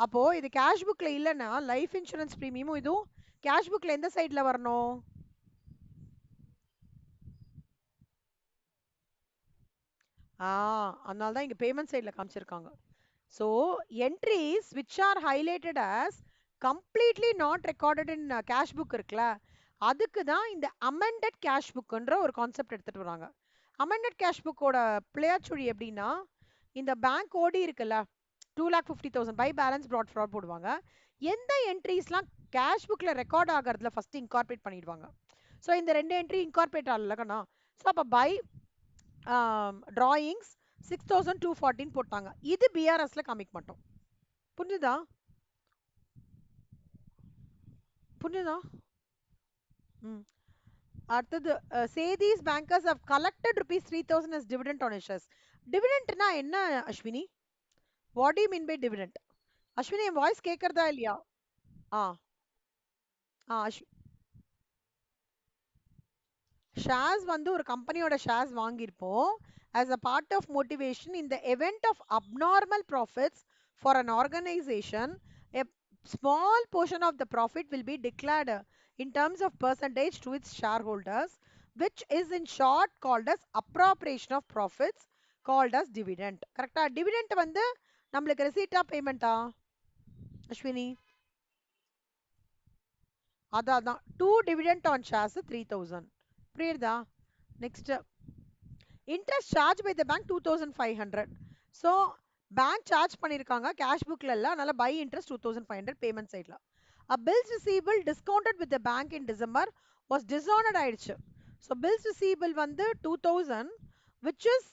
அப்போ இது கேஷ் புக்ல இல்லன்னா லைஃப் இன்சூரன்ஸ் பிரீமியமும் இதுவும் கேஷ் புக்ல எந்த சைடுல வரணும்? ஆ, அதனால தான் இங்க பேமெண்ட் சைடுல காமிச்சிருக்காங்க. So entries which are highlighted as completely not recorded in cash book இருக்குல்ல, அதுக்கு தான் இந்த அமெண்டட் கேஷ் புக்ன்ற ஒரு கான்செப்ட் எடுத்துட்டு வராங்க. அமெண்டட் கேஷ் புக்கோட பிள்ளையாச்சுழி எப்படின்னா, இந்த பேங்க் ஓடி இருக்குல்ல, 2,50,000 பை பேலன்ஸ் brought ஃப்ராட் போடுவாங்க. எந்த என்ட்ரிஸ்லாம் கேஷ் புக்ல ரெக்கார்ட் ஆகிறதுல ஃபர்ஸ்ட் இன்கார்பரேட் பண்ணிடுவாங்க. ஸோ இந்த ரெண்டு என்ட்ரி இன்கார்பரேட் ஆகலக்கண்ணா. ஸோ அப்போ பை டிராயிங்ஸ் 6,214 போட்டாங்க. இது பிஆர்எஸ்ல காமிக்க மாட்டோம். புரிஞ்சுதா? புரிஞ்சுதா? ம். அடுத்தது say these bankers have collected rupees 3,000 as dividend on shares. டிவிடெண்ட்னா என்ன Ashwini? What do you mean by dividend? Ashwini என் வாய்ஸ் கேட்கறதா இல்லையா? ஆ ஆ ஷேர்ஸ் வந்து ஒரு கம்பெனியோட ஷேர்ஸ் வாங்கியிருப்போம் as a part of motivation in the event of abnormal profits for an organization. A small portion of the profit will be declared in terms of percentage to its shareholders, which is in short called as appropriation of profits, called as dividend. கரெக்டா? Dividend வந்து நம்மளுக்கு ரெசீட்டா பேமெண்டா அஸ்வினி? அதான் two dividend on shares 3,000. புரியுதா? Next interest charge by the bank 2,500. So bank charge பண்ணியிருக்காங்க cash புக்ல இல்ல, அதனால by interest 2,500 payment சைட்ல. Bills receivable discounted with the bank in December was dishonoured ஆயிடுச்சு. ஸோ பில்ஸ் ரிசீவபிள் வந்து 2,000 which is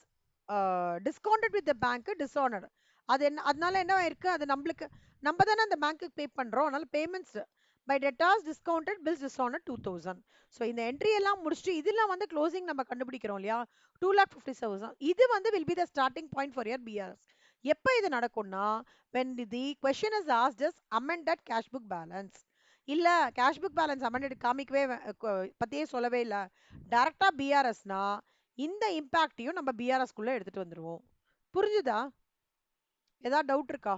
discounted with the bank dishonoured. அது என்ன, அதனால என்ன ஆயிருக்கு, அது நம்மளுக்கு நம்ம தானே அந்த பேங்க்குக்கு பே பண்றோம், அதனால பேமெண்ட்ஸ் பை டெட்டாஸ் டிஸ்கவுண்டட் பில்ஸ் டிஸ்ஆனர்ட் 2,000. ஸோ இந்த என்ட்ரி எல்லாம் முடிச்சுட்டு இதெல்லாம் வந்து க்ளோசிங் நம்ம கண்டுபிடிக்கிறோம் இல்லையா, 2,50,000. இது வந்து will be the starting point for your BRS. எப்ப இது நடக்கும்னா, when the question is asked as amended cash book balance. இல்ல கேஷ் புக் பேலன்ஸ் அமெண்டட் காமிக்கவே பத்தியே சொல்லவே இல்ல, டைரக்டா பிஆர்எஸ்னா இந்த இம்பாக்டையும் நம்ம பிஆர்எஸ் குள்ள எடுத்துட்டு வந்துருவோம். புரிஞ்சுதா? ஏதாவது டவுட் இருக்கா?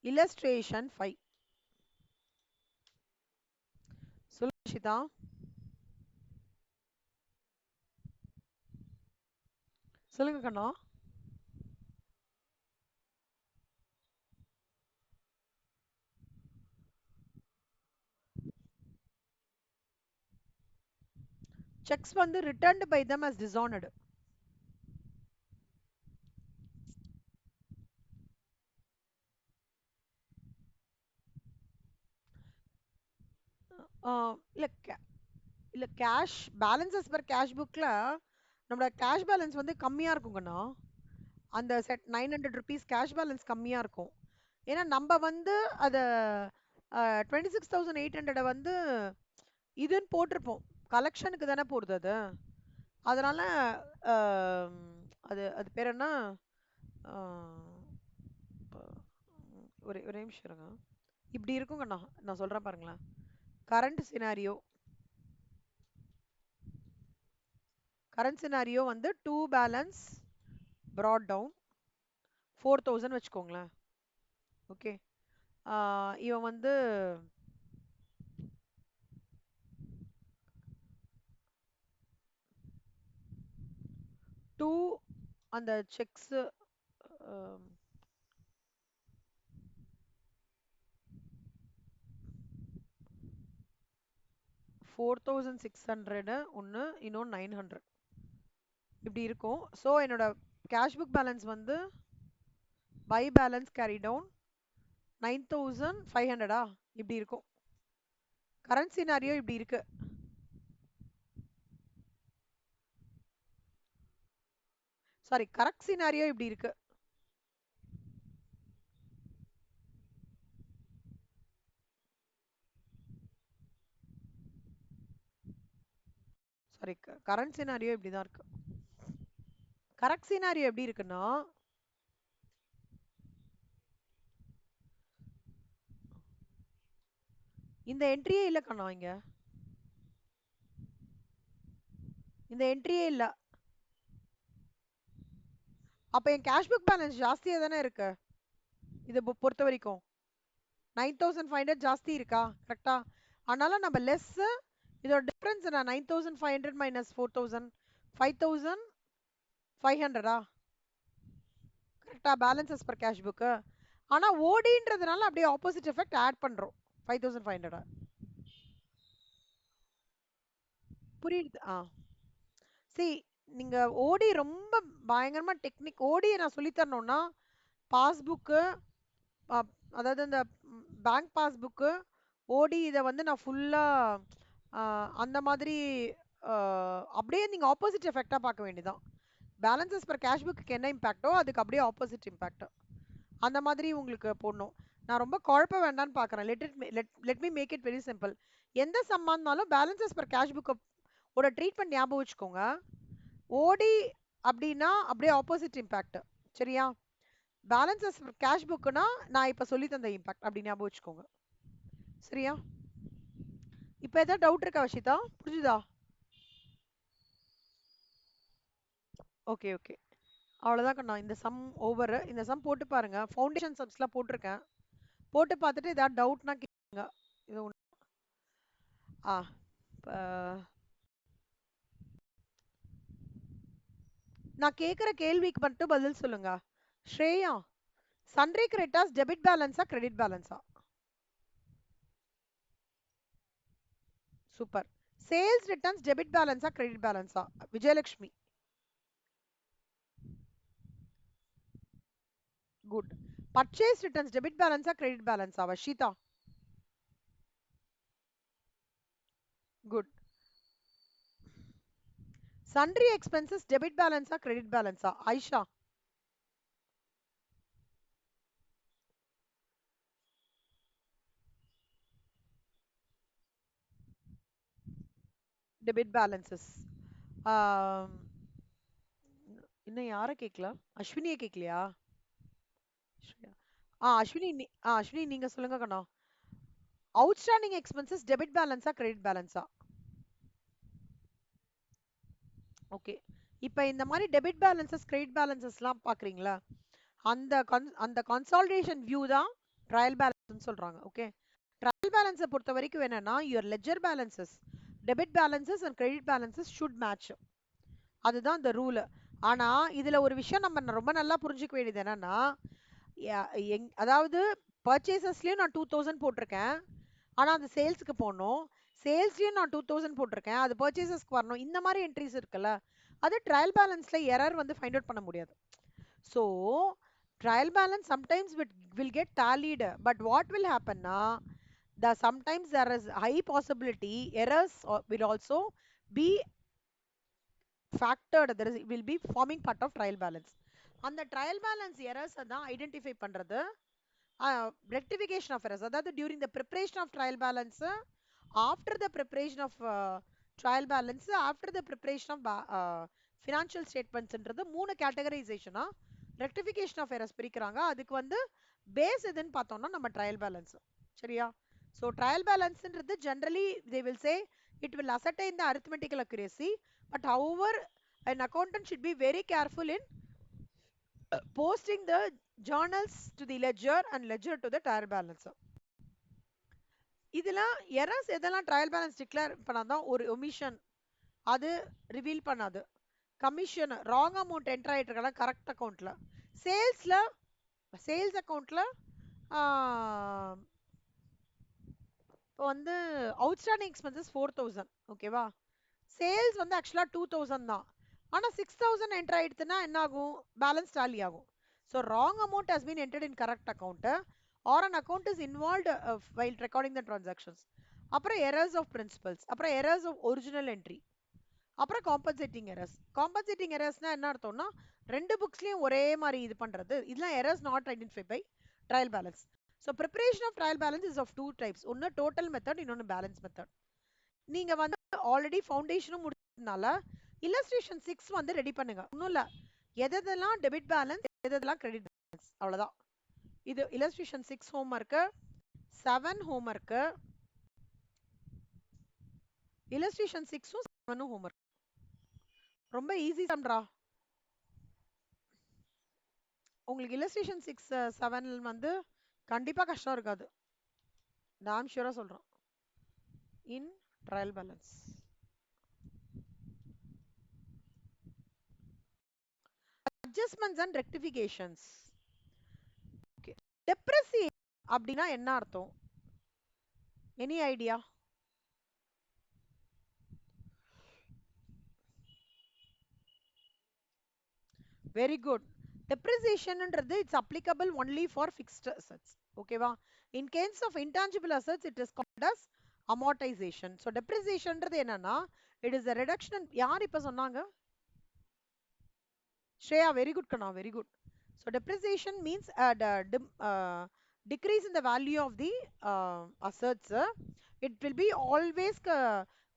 illustration 5. சொல்லுங்க ஷிதா. சொல்லுங்க கண்ணா. செக்ஸ் வந்து returned by them as dishonored. இல்ல இல்ல கேஷ் பேலன்சஸ் பர் கேஷ் புக்ல நம்மளோட கேஷ் பேலன்ஸ் வந்து கம்மியா இருக்குங்கண்ணா. அந்த செட் 900 ருபீஸ் கேஷ் பேலன்ஸ் கம்மியா இருக்கும். ஏன்னா நம்ம வந்து அத 26,800 வந்து இதுன்னு போட்டிருப்போம், கலெக்ஷனுக்கு தானே போடுது அது. அதனால ஆம், அது அது பேர் என்ன, ஆ, ஒரே ஒரே நிமிஷம் இருங்க. இப்படி இருக்குங்கண்ணா. நான் சொல்றேன் பாருங்களேன். கரண்ட் சினாரியோ வந்து டூ பேலன்ஸ் brought down 4000 வச்சுக்கோங்களேன். ஓகே. இவன் வந்து டூ அந்த செக்ஸ் 4600 ஒன்று, இன்னொன்று 900 இப்படி இருக்கும். ஸோ என்னோட கேஷ் புக் பேலன்ஸ் வந்து பை பேலன்ஸ் கேரி டவுன் 9500 இப்படி இருக்கும். கரண்ட் சினாரியோ இப்படி இருக்கு. சாரி, கரெக்ட் சினாரியோ இப்படி இருக்கு. சாரி, கரண்ட் சினாரியோ இப்படிதான் இருக்கு. கரெக்ட் சினாரியோ எப்படி இருக்குன்னா, இந்த என்ட்ரியே இல்ல கண்ணா. இந்த என்ட்ரியே இல்ல. அப்ப என் கேஷ் புக் பேலன்ஸ் ஜாஸ்தியா தானே இருக்கு இதை பொறுத்த வரைக்கும். 9500 ஜாஸ்தி இருக்கா? கரெக்டா? அதனால நம்ம லெஸ் இதோட டிஃபரன்ஸ் நான் 9500 மைனஸ் 4000 5500 கரெக்டா? Balances per cash book. ஆனா ஓடின்றதுனால அப்படியே ஆப்போசிட் எஃபெக்ட் ஆட் பண்றோம் 5500. புரியுது. சி, நீங்க ஓடி ரொம்ப பயங்கரமா டெக்னிக் ஓடியை நான் சொல்லி தரணும்னா பாஸ்புக்கு, அதாவது இந்த பேங்க் பாஸ்புக்கு, ஓடி இதை வந்து நான் ஃபுல்லா அந்த மாதிரி அப்படியே நீங்க ஆப்போசிட் எஃபெக்டா பார்க்க வேண்டியதான். பேலன்சஸ் பர் கேஷ் புக்கு என்ன இம்பாக்டோ அதுக்கு அப்படியே ஆப்போசிட் இம்பாக்ட் அந்த மாதிரி உங்களுக்கு போடணும். நான் ரொம்ப குழப்ப வேண்டாம்னு பார்க்குறேன். Let me make it very simple. எந்த சம்மா இருந்தாலும் பேலன்சஸ் பர் கேஷ் புக்கு ஓட ட்ரீட்மெண்ட் ஞாபகம் வச்சுக்கோங்க. ஓடி அப்படின்னா அப்படியே ஆப்போசிட் இம்பாக்ட். சரியா? பேலன்சஸ் கேஷ் புக்குனா நான் இப்ப சொல்லி தந்த இம்பாக்ட் அப்படி ஞாபகம் வச்சுக்கோங்க. சரியா? இப்ப ஏதாவது டவுட் இருக்கா வஷிதா? புரிஞ்சுதா? ஓகே ஓகே, அவ்வளோதான் கண்ணா. இந்த சம் ஓவர். இந்த சம் போட்டு பாருங்க. ஃபவுண்டேஷன் சம்ஸ்லாம் போட்டிருக்கேன். போட்டு பார்த்துட்டு ஏதாவது டவுட்னா கேளுங்க. இது ஒன்று. ஆ நான் கேட்குற கேள்விக்கு மட்டும் பதில் சொல்லுங்க. ஸ்ரேயா, சன்ரே கிரெடிட்டாஸ் டெபிட் பேலன்ஸா கிரெடிட் பேலன்ஸா? சூப்பர். சேல்ஸ் ரிட்டர்ன்ஸ் டெபிட் பேலன்ஸா கிரெடிட் பேலன்ஸா? Vijayalakshmi. Good. Purchase returns debit பேலன்ஸா கிரெடிட் பேலன்ஸா? Vashitha. Good. Sundry expenses debit பேலன்ஸா கிரெடிட் பேலன்ஸா? ஐஷா. Debit balances. இன்னும் யாரை கேட்கலாம்? அஸ்வினியை கேட்கலையா? அஸ்வினி நீங்க சொல்லுங்க கண்ணா. அவுட்ஸ்டாண்டிங் எக்ஸ்பென்சஸ் டெபிட் பேலன்ஸா கிரெடிட் பேலன்ஸா? ஓகே. இப்போ இந்த மாதிரி டெபிட் பேலன்சஸ் கிரெடிட் பேலன்சஸ்லாம் பார்க்குறீங்களா? அந்த கன்சாலிடேஷன் வியூ தான் ட்ரையல் பேலன்ஸ்னு சொல்றாங்க. ஓகே. ட்ரையல் பேலன்ஸை பொறுத்த வரைக்கும் என்னன்னா your ledger balances debit balances and credit balances should match. அதுதான் இந்த ரூல். ஆனா இதுல ஒரு விஷயம் நம்ம ரொம்ப நல்லா புரிஞ்சுக்க வேண்டியது என்னன்னா, அதாவது பர்ச்சேசஸ்லயும் நான் 2000 போட்டிருக்கேன், ஆனா அது சேல்ஸ்க்கு போடணும். சேல்ஸ்லயும் நான் 2000 போட்டிருக்கேன், அது பர்ச்சேசஸ்க்கு வரணும். இந்த மாதிரி என்ட்ரிஸ் இருக்குல்ல, அது ட்ரையல் பேலன்ஸ்ல எரர் வந்து ஃபைண்ட் அவுட் பண்ண முடியாது. So trial balance sometimes will get tallied, but what will happen na, sometimes there is high possibility errors will also be factored. There will be forming part of trial balance. அந்த trial balance errors தான் identify பண்றது rectification of errors. அதாவது during the preparation of trial balance, after the preparation of trial balance, after the preparation of financial statements ன்றது மூணு கேட்டகரைசேஷனா rectification of errors பிரிக்கிறாங்க. அதுக்கு வந்து base எதுன்னு பார்த்தோம்னா நம்ம ட்ரையல் பேலன்ஸ். சரியா? So trial balance ன்றது generally they will say it will ascertain the arithmetical accuracy, but however an accountant should be very careful in posting the journals to the ledger and ledger to the trial balancer. இதெல்லாம் errors எதெல்லாம் trial balance declare பண்ணாதான் ஒரு omission அது reveal பண்ணாது. Commission wrong amount enter ஆயிட்டு இருக்கலாம் correct அக்கௌண்ட்ல. சேல்ஸ்ல sales அக்கௌண்ட்ல இப்போ வந்து அவுட்ஸ்டாண்டிங் எக்ஸ்பென்சஸ் 4000 ஓகேவா, சேல்ஸ் வந்து ஆக்சுவலா 2000 தான், ஆனா 6000 என்டர் ஆயிடுச்சுன்னா என்ன ஆகும், பேலன்ஸ் டாலி ஆகும். So wrong amount has been entered in correct account or an account is involved while recording the transactions. அப்புறம் எரர்ஸ் ஆஃப் பிரின்சிபல்ஸ், அப்புறம் எரர்ஸ் ஆஃப் ஒரிஜினல் என்ட்ரி, அப்புறம் காம்பன்சேட்டிங் எரர்ஸ். காம்பன்சேட்டிங் எரர்ஸ்னா என்ன அர்த்தம்னா ரெண்டு புக்ஸ்லயும் ஒரே மாதிரி இது பண்றது, இதெல்லாம் errors not identify by trial balance. So preparation of trial balance is of two types, ஒன்று டோட்டல் மெத்தட், இன்னொன்று பேலன்ஸ் மெத்தட். நீங்க வந்து ஆல்ரெடி ஃபவுண்டேஷனும் முடிச்சதுனால இல்லஸ்ட்ரேஷன் 6 வந்து ரெடி பண்ணுங்க. ஒன்றும் இல்லை, எதெல்லாம் டெபிட் பேலன்ஸ் எதெல்லாம் கிரெடிட் பேலன்ஸ், அவ்வளோதான். இது illustration 6 home work, 7 home work, illustration 6ம் 7ம் ஹோம் ஒர்க். ரொம்ப ஈஸி சம்டா. உங்களுக்கு இல்லஸ்ட்ரேஷன் 6 7 வந்து கண்டிப்பா கஷ்டம் இருக்காது, டாம் ஷூரா சொல்றோம். In trial balance adjustments and rectifications. Okay, depreciate அப்படின்னா என்ன அர்த்தம்? Any idea? Very good. டெப்ரிசியேஷன்ன்றது it's applicable only for fixed assets. ஓகேவா? In case of intangible assets it is called as amortisation. So டெப்ரிசியேஷன்ன்றது என்னன்னா இட் இஸ் a reduction. யார் இப்ப சொன்னாங்க? ஸ்ரேயா, வெரி குட் கண்ணா, very good. So depreciation means decrease in the value of the assets. It will be always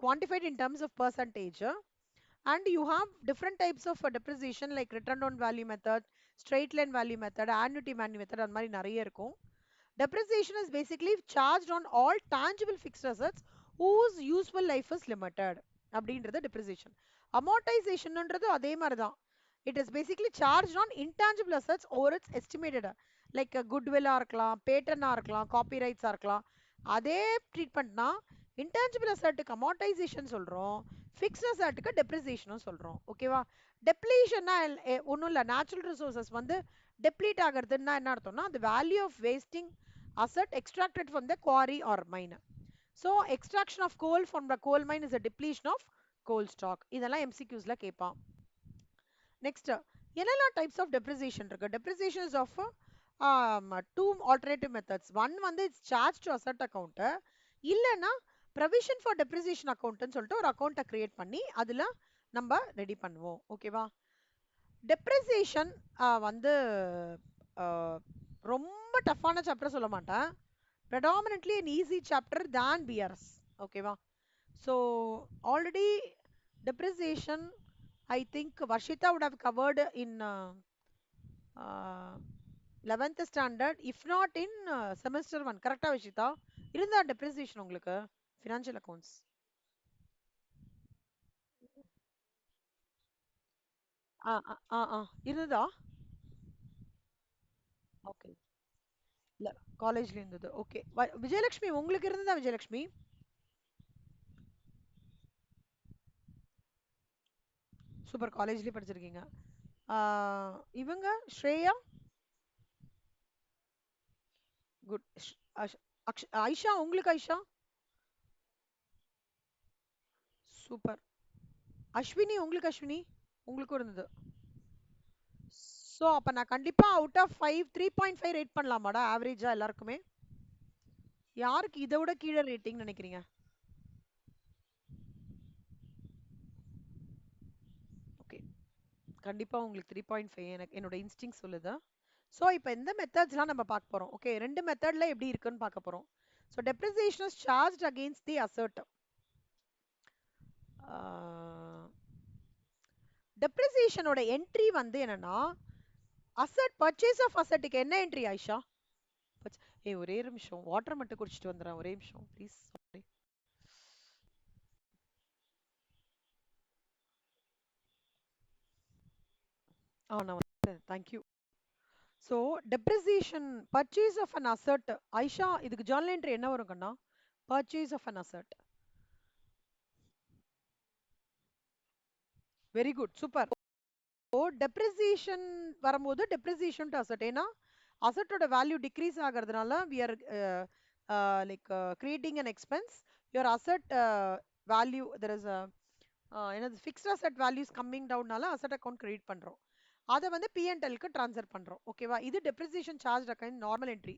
quantified in terms of percentage. And you have different types of depreciation like return on value method, straight line value method, annuity value method, and மாதிரி நிறைய இருக்கும். Depreciation is basically charged on all tangible fixed assets whose useful life is limited. அப்படின்றது depreciation. Amortizationன்றது அதே மாதிரி தான். It is basically charged on intangible assets over its estimated, like goodwill ஆ இருக்கலாம், patent ஆ இருக்கலாம், copyrights ஆ இருக்கலாம். அதே ட்ரீட்மெண்ட்னா இன்டான்ஜிபிள் அசட்டுக்கு அமார்டைசேஷன் சொல்றோம், fixed அசட்டுக்கு டெப்ரிசியேஷனும் சொல்றோம். ஓகேவா? டெப்ளீஷன்னா ஒன்றும் இல்லை, நேச்சுரல் ரிசோர்சஸ் வந்து டெப்ளீட் ஆகிறதுன்னா என்ன அர்த்தம்னா the value of wasting asset extracted from the quarry or mine. So extraction of coal from the coal mine is a depletion of coal stock. இதெல்லாம் MCQsல கேட்பான். நெக்ஸ்ட், என்னெல்லாம் டைப்ஸ் ஆஃப் டெப்ரிசியேஷன் இருக்கு? Depreciation is of two alternative methods. One வந்து it's charge to asset account, இல்லைன்னா provision for depreciation அக்கௌண்ட்னு சொல்லிட்டு ஒரு அக்கௌண்ட்டை கிரியேட் பண்ணி அதுல நம்ம ரெடி பண்ணுவோம். ஓகேவா? டெப்ரிசியேஷன் வந்து ரொம்ப டஃப்பான சாப்டர் சொல்ல மாட்டேன், predominantly an easy chapter than BRS. ஓகேவா? So already depreciation I think Varshita would have covered in 11th standard, if not in semester 1. கரெக்டா Varshita? இருந்தா depreciation உங்களுக்கு financial accounts? இருந்ததா? ஓகே, இல்ல காலேஜ்ல இருந்தது. ஓகே, விஜயலட்சுமி உங்களுக்கு இருந்ததா? விஜயலட்சுமி சூப்பர், காலேஜ்லயே படிச்சிருக்கீங்க. இவங்க ஸ்ரேயா குட். ஐஷா உங்களுக்கு? ஐஷா சூப்பர். அஸ்வினி உங்களுக்கு? அஸ்வினி உங்களுக்கும் இருந்தது. ஸோ அப்போ நான் கண்டிப்பா அவுட் ஆஃப் 5 3.5 ரேட் பண்ணலாமாடா ஆவரேஜா எல்லாருக்குமே? யாருக்கு இதை விட கீழே ரேட்டிங் நினைக்கிறீங்க? ஓகே, கண்டிப்பா உங்களுக்கு 3.5 எனக்கு என்னோட இன்ஸ்டிங் சொல்லுது. ஸோ இப்போ இந்த மெத்தட்ஸ்லாம் நம்ம பார்க்க போறோம். ஓகே, ரெண்டு மெத்தட்ல எப்படி இருக்குன்னு பார்க்க போறோம். So depreciation is charged against the asset. டெப்ரிசியேஷனோட என்ட்ரி வந்து என்னன்னா அசெட் பர்ச்சேஸ் ஆஃப் அசெட்டுக்கு என்ன என்ட்ரி ஆயிஷா? ஏய் ஒரே நிமிஷம் வாட்டர் மட்டும் குடிச்சிட்டு வந்துடுறேன், ஒரே நிமிஷம் ப்ளீஸ். நான் வந்து thank you. So depreciation purchase of an asset. Aisha இதுக்கு ஜர்னல் என்ட்ரி என்ன வரும் கண்ணா? Purchase of an asset. Very good, super. Oh depreciation வரும்போது டெப்ரிசியேஷன் டு அசர்ட், ஏன்னா அசர்ட்டோட வேல்யூ டிக்ரீஸ் ஆகிறதுனால we are like creating an expense. Your asset value there is என்னது fixed asset values coming டவுன்னால asset account create பண்றோம். அதை வந்து பிஎன்எல்க்கு ட்ரான்ஸ்ஃபர் பண்றோம். ஓகேவா? இது depreciation charge account normal entry.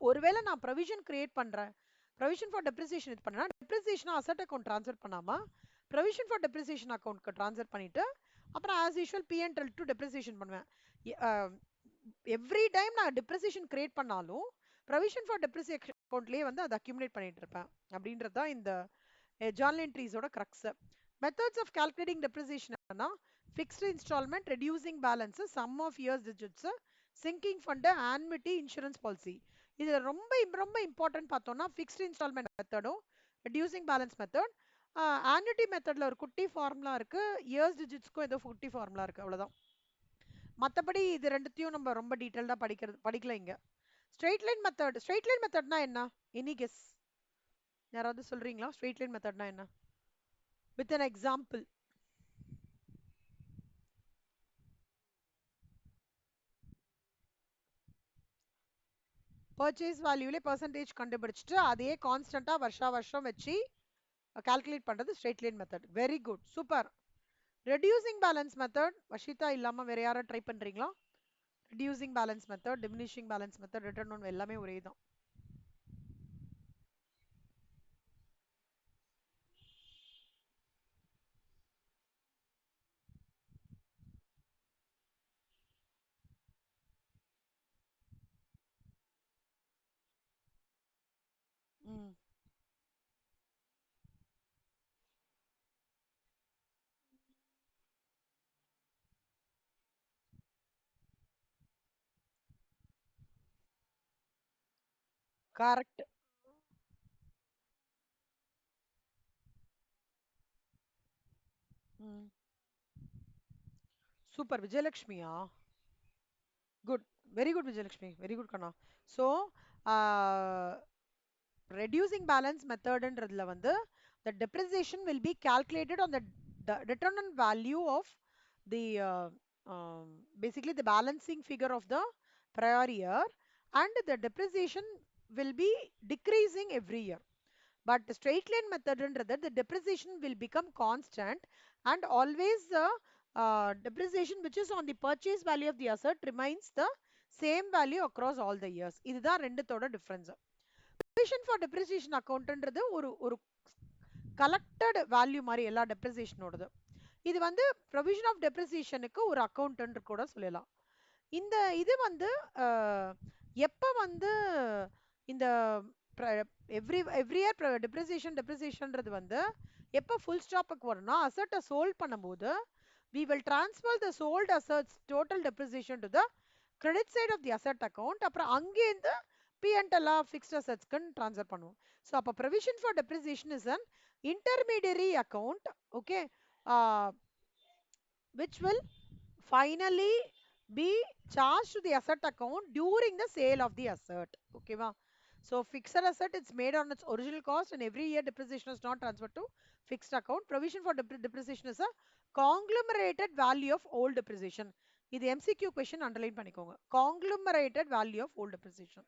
ஒருவேளை நான் ப்ரொவிஷன் கிரியேட் பண்றேன், ப்ரொவிஷன் ஃபார் டெப்ரிசியேஷன் இது பண்ணா டெப்ரிசியேஷன் அசெட் அக்கௌண்ட் ட்ரான்ஸ்ஃபர் பண்ணாம ப்ரொவிஷன் ஃபார் டெப்ரிசியேஷன் அக்கௌண்ட்க்கு ட்ரான்ஸ்ஃபர் பண்ணிட்டு அப்புறம் as usual PNL to depreciation பண்ணுவேன். எவ்ரி டைம் நான் டெப்ரிசியேஷன் கிரியேட் பண்ணாலும் ப்ரொவிஷன் ஃபார் டெப்ரிசியேஷன் அக்கௌண்ட்லயே வந்து அதை அக்யூமுலேட் பண்ணிட்டு இருப்பேன். அப்படின்றது தான் இந்த ஜர்னல் என்ட்ரிஸோட crux. Methods of calculating depreciation என்னன்னா fixed instalment, reducing balance, sum of years digits, sinking fund, annuity, insurance policy. இது ரொம்ப ரொம்ப இம்பார்ட்டன்ட் பார்த்தோம்னா ஃபிக்ஸ்ட் இன்ஸ்டால்மெண்ட் மெத்தடும் ரெடியூசிங் பேலன்ஸ் மெத்தட். ஆன்விட்டி மெத்தட்ல ஒரு குட்டி ஃபார்முலா இருக்கு, இயர்ஸ் டிஜிட்ஸ்க்கும் ஏதோ குட்டி ஃபார்முலா இருக்கு, அவ்வளவுதான். மற்றபடி இது ரெண்டுத்தையும் நம்ம ரொம்ப டீட்டெயில்டா படிக்கல இங்க. Straight line method. Straight line மெத்தட்னா என்ன? Any guess? யாராவது சொல்றீங்களா ஸ்ட்ரெயிட் லைன் மெத்தட்னா என்ன? With an example. பர்ச்சேஸ் வேல்யூலே பர்சன்டேஜ் கண்டுபிடிச்சிட்டு அதையே கான்ஸ்டன்டா வருஷம் வச்சு கால்குலேட் பண்றது straight line method. Very good, super. Reducing balance method Vashitha இல்லாம வேற யாரும் ட்ரை பண்றீங்களா? Reducing balance method, diminishing balance method, return on எல்லாமே ஒரே தான். Hmm correct. Hmm super. விஜயலட்சுமியா? Good, very good Vijayalakshmi, very good கண்ணா. ஸோ reducing balance methodன்றதுல வந்து the depreciation will be calculated on the return on value of the basically the balancing figure of the prior year, and the depreciation will be decreasing every year. But the straight line method ன்றது the depreciation will become constant, and always the depreciation which is on the purchase value of the asset remains the same value across all the years. இதுதான் ரெண்டுத்தோட difference. Provision for depreciation அக்கௌண்ட்ன்றது ஒரு ஒரு collected value மாதிரி எல்லா டெப்ரிசியேஷனோடது. இது வந்து provision of டெப்ரிசியேஷனுக்கு ஒரு account கூட சொல்லலாம். இந்த இது வந்து எப்ப வந்து இந்த எவ்ரி இயர் டெப்ரிசியேஷன்றது வந்து எப்ப ஃபுல் ஸ்டாப்புக்கு வரும்னா அசெட்டை சோல்ட் பண்ணும்போது we will transfer the sold assets total depreciation to the credit side of the asset account. அப்புறம் அங்கேருந்து P&L fixed assets க்கு ட்ரான்ஸ்ஃபர் பண்ணுவோம். ஸோ அப்போ provision for depreciation is an intermediary account, okay, which will finally be charged to the asset account during the sale of the asset. Okay va? So fixed asset it's made on its original cost, and every year depreciation is not transferred to fixed account. Provision for depreciation is a conglomerated value of old depreciation. இது MCQ question underline பண்ணிக்கோங்க. Conglomerated value of old depreciation.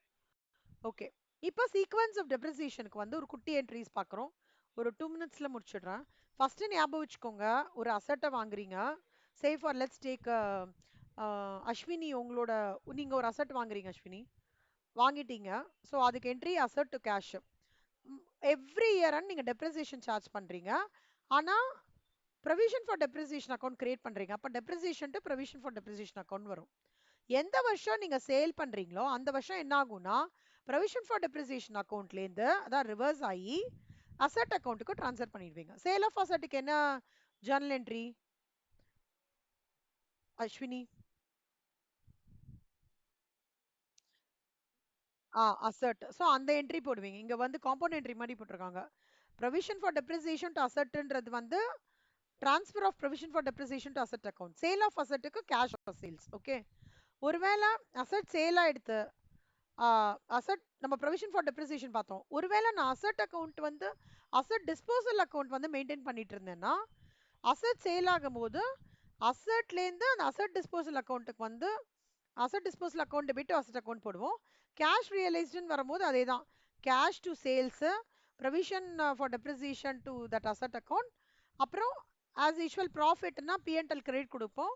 Okay, இப்போ sequence of டெப்ரிசியேஷனுக்கு வந்து ஒரு குட்டி entries பார்க்குறோம். ஒரு 2 மினிட்ஸ்ல முடிச்சிடுறேன். ஃபர்ஸ்ட் ஞாபகம் வச்சுக்கோங்க, ஒரு அசட்டை வாங்குறீங்க. Say for let's take Ashwini, உங்களோட நீங்க ஒரு அசட் வாங்குறீங்க அஸ்வினி, வாங்கிட்டீங்க. ஸோ அதுக்கு entry asset to cash. Every year நீங்க டெப்ரிசியேஷன் சார்ஜ் பண்றீங்க. ஆனா provision for depreciation account create பண்றீங்க. அப்ப depreciation to provision for depreciation account வரும். எந்த வருஷம் நீங்க சேல் பண்றீங்களோ அந்த வருஷம் என்ன ஆகும்னா ப்ரொவிஷன் ஃபார் டெப்ரிசியேஷன் அக்கௌண்ட்லேருந்து அதான் ரிவர்ஸ் ஆகி அசட் அக்கௌண்ட்டுக்கு ட்ரான்ஸ்ஃபர் பண்ணிடுவீங்க. சேல் ஆஃப் அசட்டுக்கு என்ன journal entry Ashwini? Asset. So அந்த என்ட்ரி போடுவீங்க. இங்க வந்து காம்பவுண்ட் என்ட்ரி மாதிரி போட்டிருக்காங்க. ப்ரொவிஷன் ஃபார் டெப்ரிசியேஷன் டு அசட்ன்றது வந்து transfer of provision for depreciation to asset account. Sale of அசட்டுக்கு கேஷ் ஆஃப் சேல்ஸ். ஓகே. ஒருவேளை அசட் சேலா எடுத்து அசட் நம்ம ப்ரொவிஷன் ஃபார் டெப்ரிசியேஷன் பார்த்தோம். ஒருவேளை நான் அசட் அக்கௌண்ட் வந்து அசட் டிஸ்போசல் அக்கௌண்ட் வந்து மெயின்டைன் பண்ணிட்டு இருந்தேன்னா அசட் சேல் ஆகும்போது அசட்லேருந்து அந்த அசட் டிஸ்போசல் அக்கௌண்ட்டுக்கு வந்து asset disposal account debit asset account போடுவோம். கேஷ் ரியலைஸ்டுன்னு வரும்போது அதே தான். Cash to sales, provision for depreciation to that asset account. அப்புறம் ஆஸ் யூஷுவல் ப்ராஃபிட்னா பிஎன்எல் கிரெடிட் கொடுப்போம்,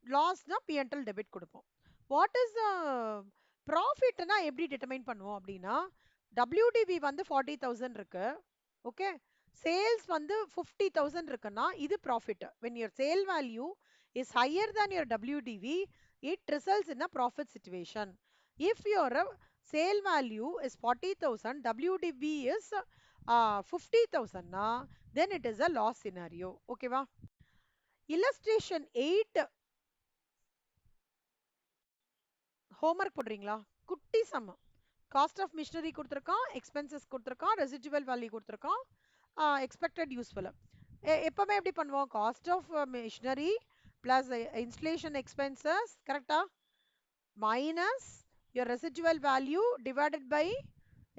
லாஸ்னா பிஎன்எல் டெபிட் கொடுப்போம். வாட் இஸ் த ப்ராஃபிட்னா எப்படி டிட்டர்மைன் பண்ணுவோம் அப்படின்னா WDV வந்து 40,000 இருக்கு. ஓகே. சேல்ஸ் வந்து 50,000 இருக்குன்னா இது profit. when your sale value is higher than your WDV, it results in a profit situation. If your sale value is 40,000, WDV is 50,000 na, then it is a loss scenario. ஓகேவா? illustration 8 homework போடுறீங்களா? குட்டி sum. Cost of machinery கொடுத்துருக்கான், expenses கொடுத்துருக்கான், residual value கொடுத்துருக்கான், expected useful. எப்பவுமே எப்படி பண்ணுவோம்? Cost of machinery plus installation expenses கரெக்டா minus your residual value divided by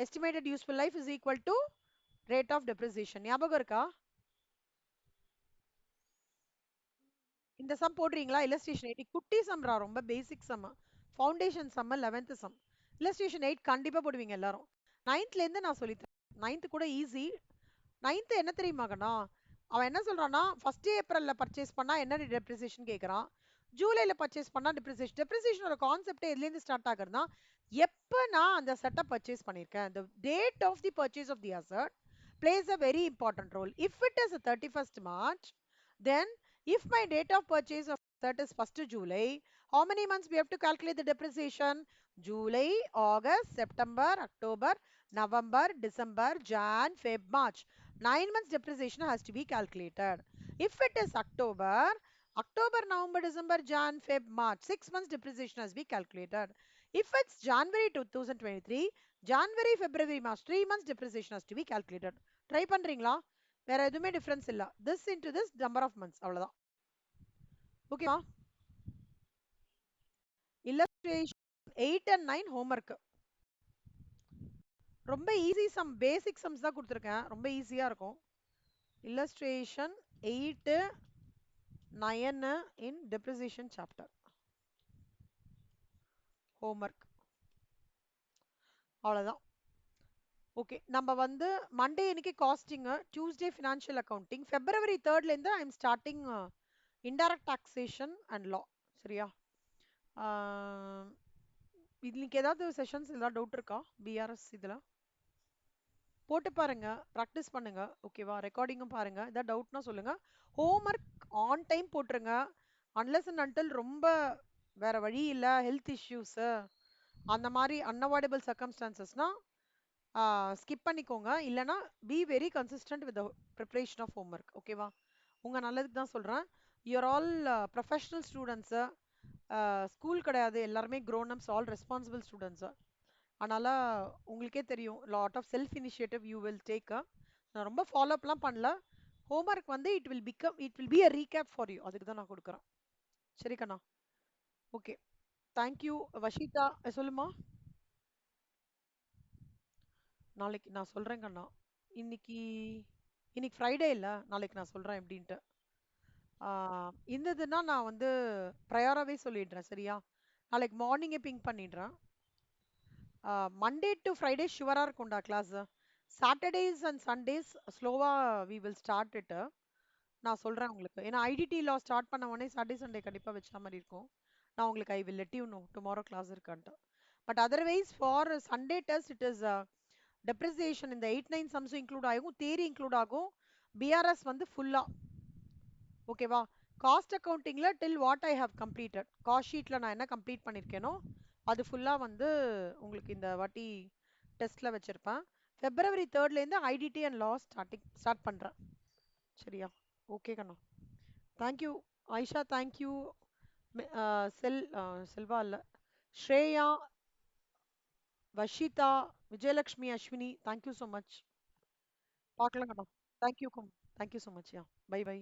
estimated useful life is equal to rate of depreciation. ஞாபகம் இருக்கா? இந்த சம் போடுறீங்களா? illustration 8 குட்டி சம்ரா, ரொம்ப basic sum, foundation sum, 11th sum. illustration 8 கண்டிப்பா போடுவீங்க எல்லாரும். 9thல இருந்து நான் சொல்லித்தரேன். 9th கூட ஈஸி. 9th என்ன தெரியுமாங்கண்ணா, அவன் என்ன சொல்றான்னா ஃபர்ஸ்ட் ஏப்ரல்ல பர்ச்சேஸ் பண்ணா என்ன டெப்ரிசியேஷன் கேட்கறான், ஜூலைல பர்ச்சேஸ் பண்ணா டெப்ரிசியேஷன். டெப்ரிசியேஷனோட கான்செப்ட் எதுல இருந்து ஸ்டார்ட் ஆகுதுன்னா, எப்ப நான் அந்த செட்டப் பர்ச்சேஸ் பண்ணிருக்கேன், the date of the purchase of the asset plays a very important role. If it is a 31st March, then if my date of purchase of that is 1st July, how many months we have to calculate the depreciation? July, August, September, October, November, December, Jan, Feb, March. 9 months depreciation has to be calculated. If it is October, November, December, Jan, Feb, March, 6 months depreciation has to be calculated. If it's January 2023, January, February, March, 3 months depreciation has to be calculated. Try பண்றீங்களா? வேற எதுவுமே difference இல்ல. This into this number of months அவ்வளவுதான். ஓகேவா? illustration 8 and 9 homework. ரொம்ப easy some, பேசிக் sums தான் கொடுத்துருக்கேன், ரொம்ப ஈஸியா இருக்கும். illustration 8 9 in depreciation chapter homework. அவ்வளவுதான். ஓகே. நம்ம வந்து மண்டே இன்னைக்கு costing, Tuesday financial accounting, February 3rd இருந்து I am starting indirect taxation and law. சரியா? இன்னைக்கு ஏதாவது செஷன்ஸ் ஏதாவது டவுட் இருக்கா? பிஆர்எஸ் இதுல போட்டு பாருங்க, ப்ராக்டிஸ் பண்ணுங்க. ஓகேவா? ரெக்கார்டிங்கும் பாருங்க. ஏதாவது டவுட்னா சொல்லுங்க. ஹோம்ஒர்க் ஆன் டைம் போட்டுருங்க. அன்லெஸ் அண்ட் அன்டில் ரொம்ப வேற வழி இல்ல, ஹெல்த் இஷ்யூஸ் அந்த மாதிரி அன்அவாய்டபிள் சர்க்கம்ஸ்டான்சஸ்னா ஸ்கிப் பண்ணிக்கோங்க. இல்லைனா be very consistent with preparation of homework. ஓகேவா? உங்க நல்லதுக்கு தான் சொல்றேன். You're all professional students. School கிடையாது, எல்லாருமே grown ups, all responsible students. அதனால உங்களுக்கே தெரியும், lot of self initiative you will take. நான் ரொம்ப ஃபாலோ அப்லாம் பண்ணல. ஹோம்ஒர்க் வந்து it will be a recap for you. அதுக்கு தான் நான் கொடுக்குறேன். சரி கண்ணா? ஓகே. தேங்க்யூ. வஷிதா சொல்லுமா? நாளைக்கு நான் சொல்றேன் கண்ணா. இன்னைக்கு இன்னைக்கு ஃப்ரைடே இல்ல, நாளைக்கு நான் சொல்றேன் எப்படின்ட்டு. இருந்ததுன்னா நான் வந்து ப்ரையராகவே சொல்லிடுறேன். சரியா? நாளைக்கு மார்னிங்கே பிங்க் பண்ணிடுறேன். மண்டே டு ஃப்ரைடே ஷுவராக இருக்கும்டா கிளாஸ். சாட்டர்டேஸ் அண்ட் சண்டேஸ் ஸ்லோவா வி வில் ஸ்டார்ட் இட். நான் சொல்றேன் உங்களுக்கு. ஏன்னா ஐடிடி லா ஸ்டார்ட் பண்ண உடனே சாட்டர்டே சண்டே கண்டிப்பாக வச்ச மாதிரி இருக்கும். நான் உங்களுக்கு I will let you know tomorrow class இருக்கான்ட்டு. But otherwise for Sunday test it is depreciation இந்த 8 9 சம்ஸும் இன்க்ளூட் ஆகும், தேரி இன்க்ளூட் ஆகும், பிஆர்எஸ் வந்து ஃபுல்லா. ஓகேவா? காஸ்ட் அக்கவுண்டிங்ல till what I have completed, cost ஷீட்ல நான் என்ன கம்ப்ளீட் பண்ணிருக்கேனோ அது ஃபுல்லா வந்து உங்களுக்கு இந்த வாட்டி டெஸ்ட்ல வச்சிருப்பேன். February 3rd இருந்து ஐடிடி அண்ட் லா ஸ்டார்ட் பண்றேன். சரியா? ஓகே கண்ணா. தேங்க்யூ ஆயிஷா. தேங்க்யூ செல்வா இல்ல Shreya. Vashitha, Vijayalakshmi, Ashwini, thank you so much. பார்க்கலாங்கண்ணா. Thank you come. Thank you so much. Yeah. Bye by.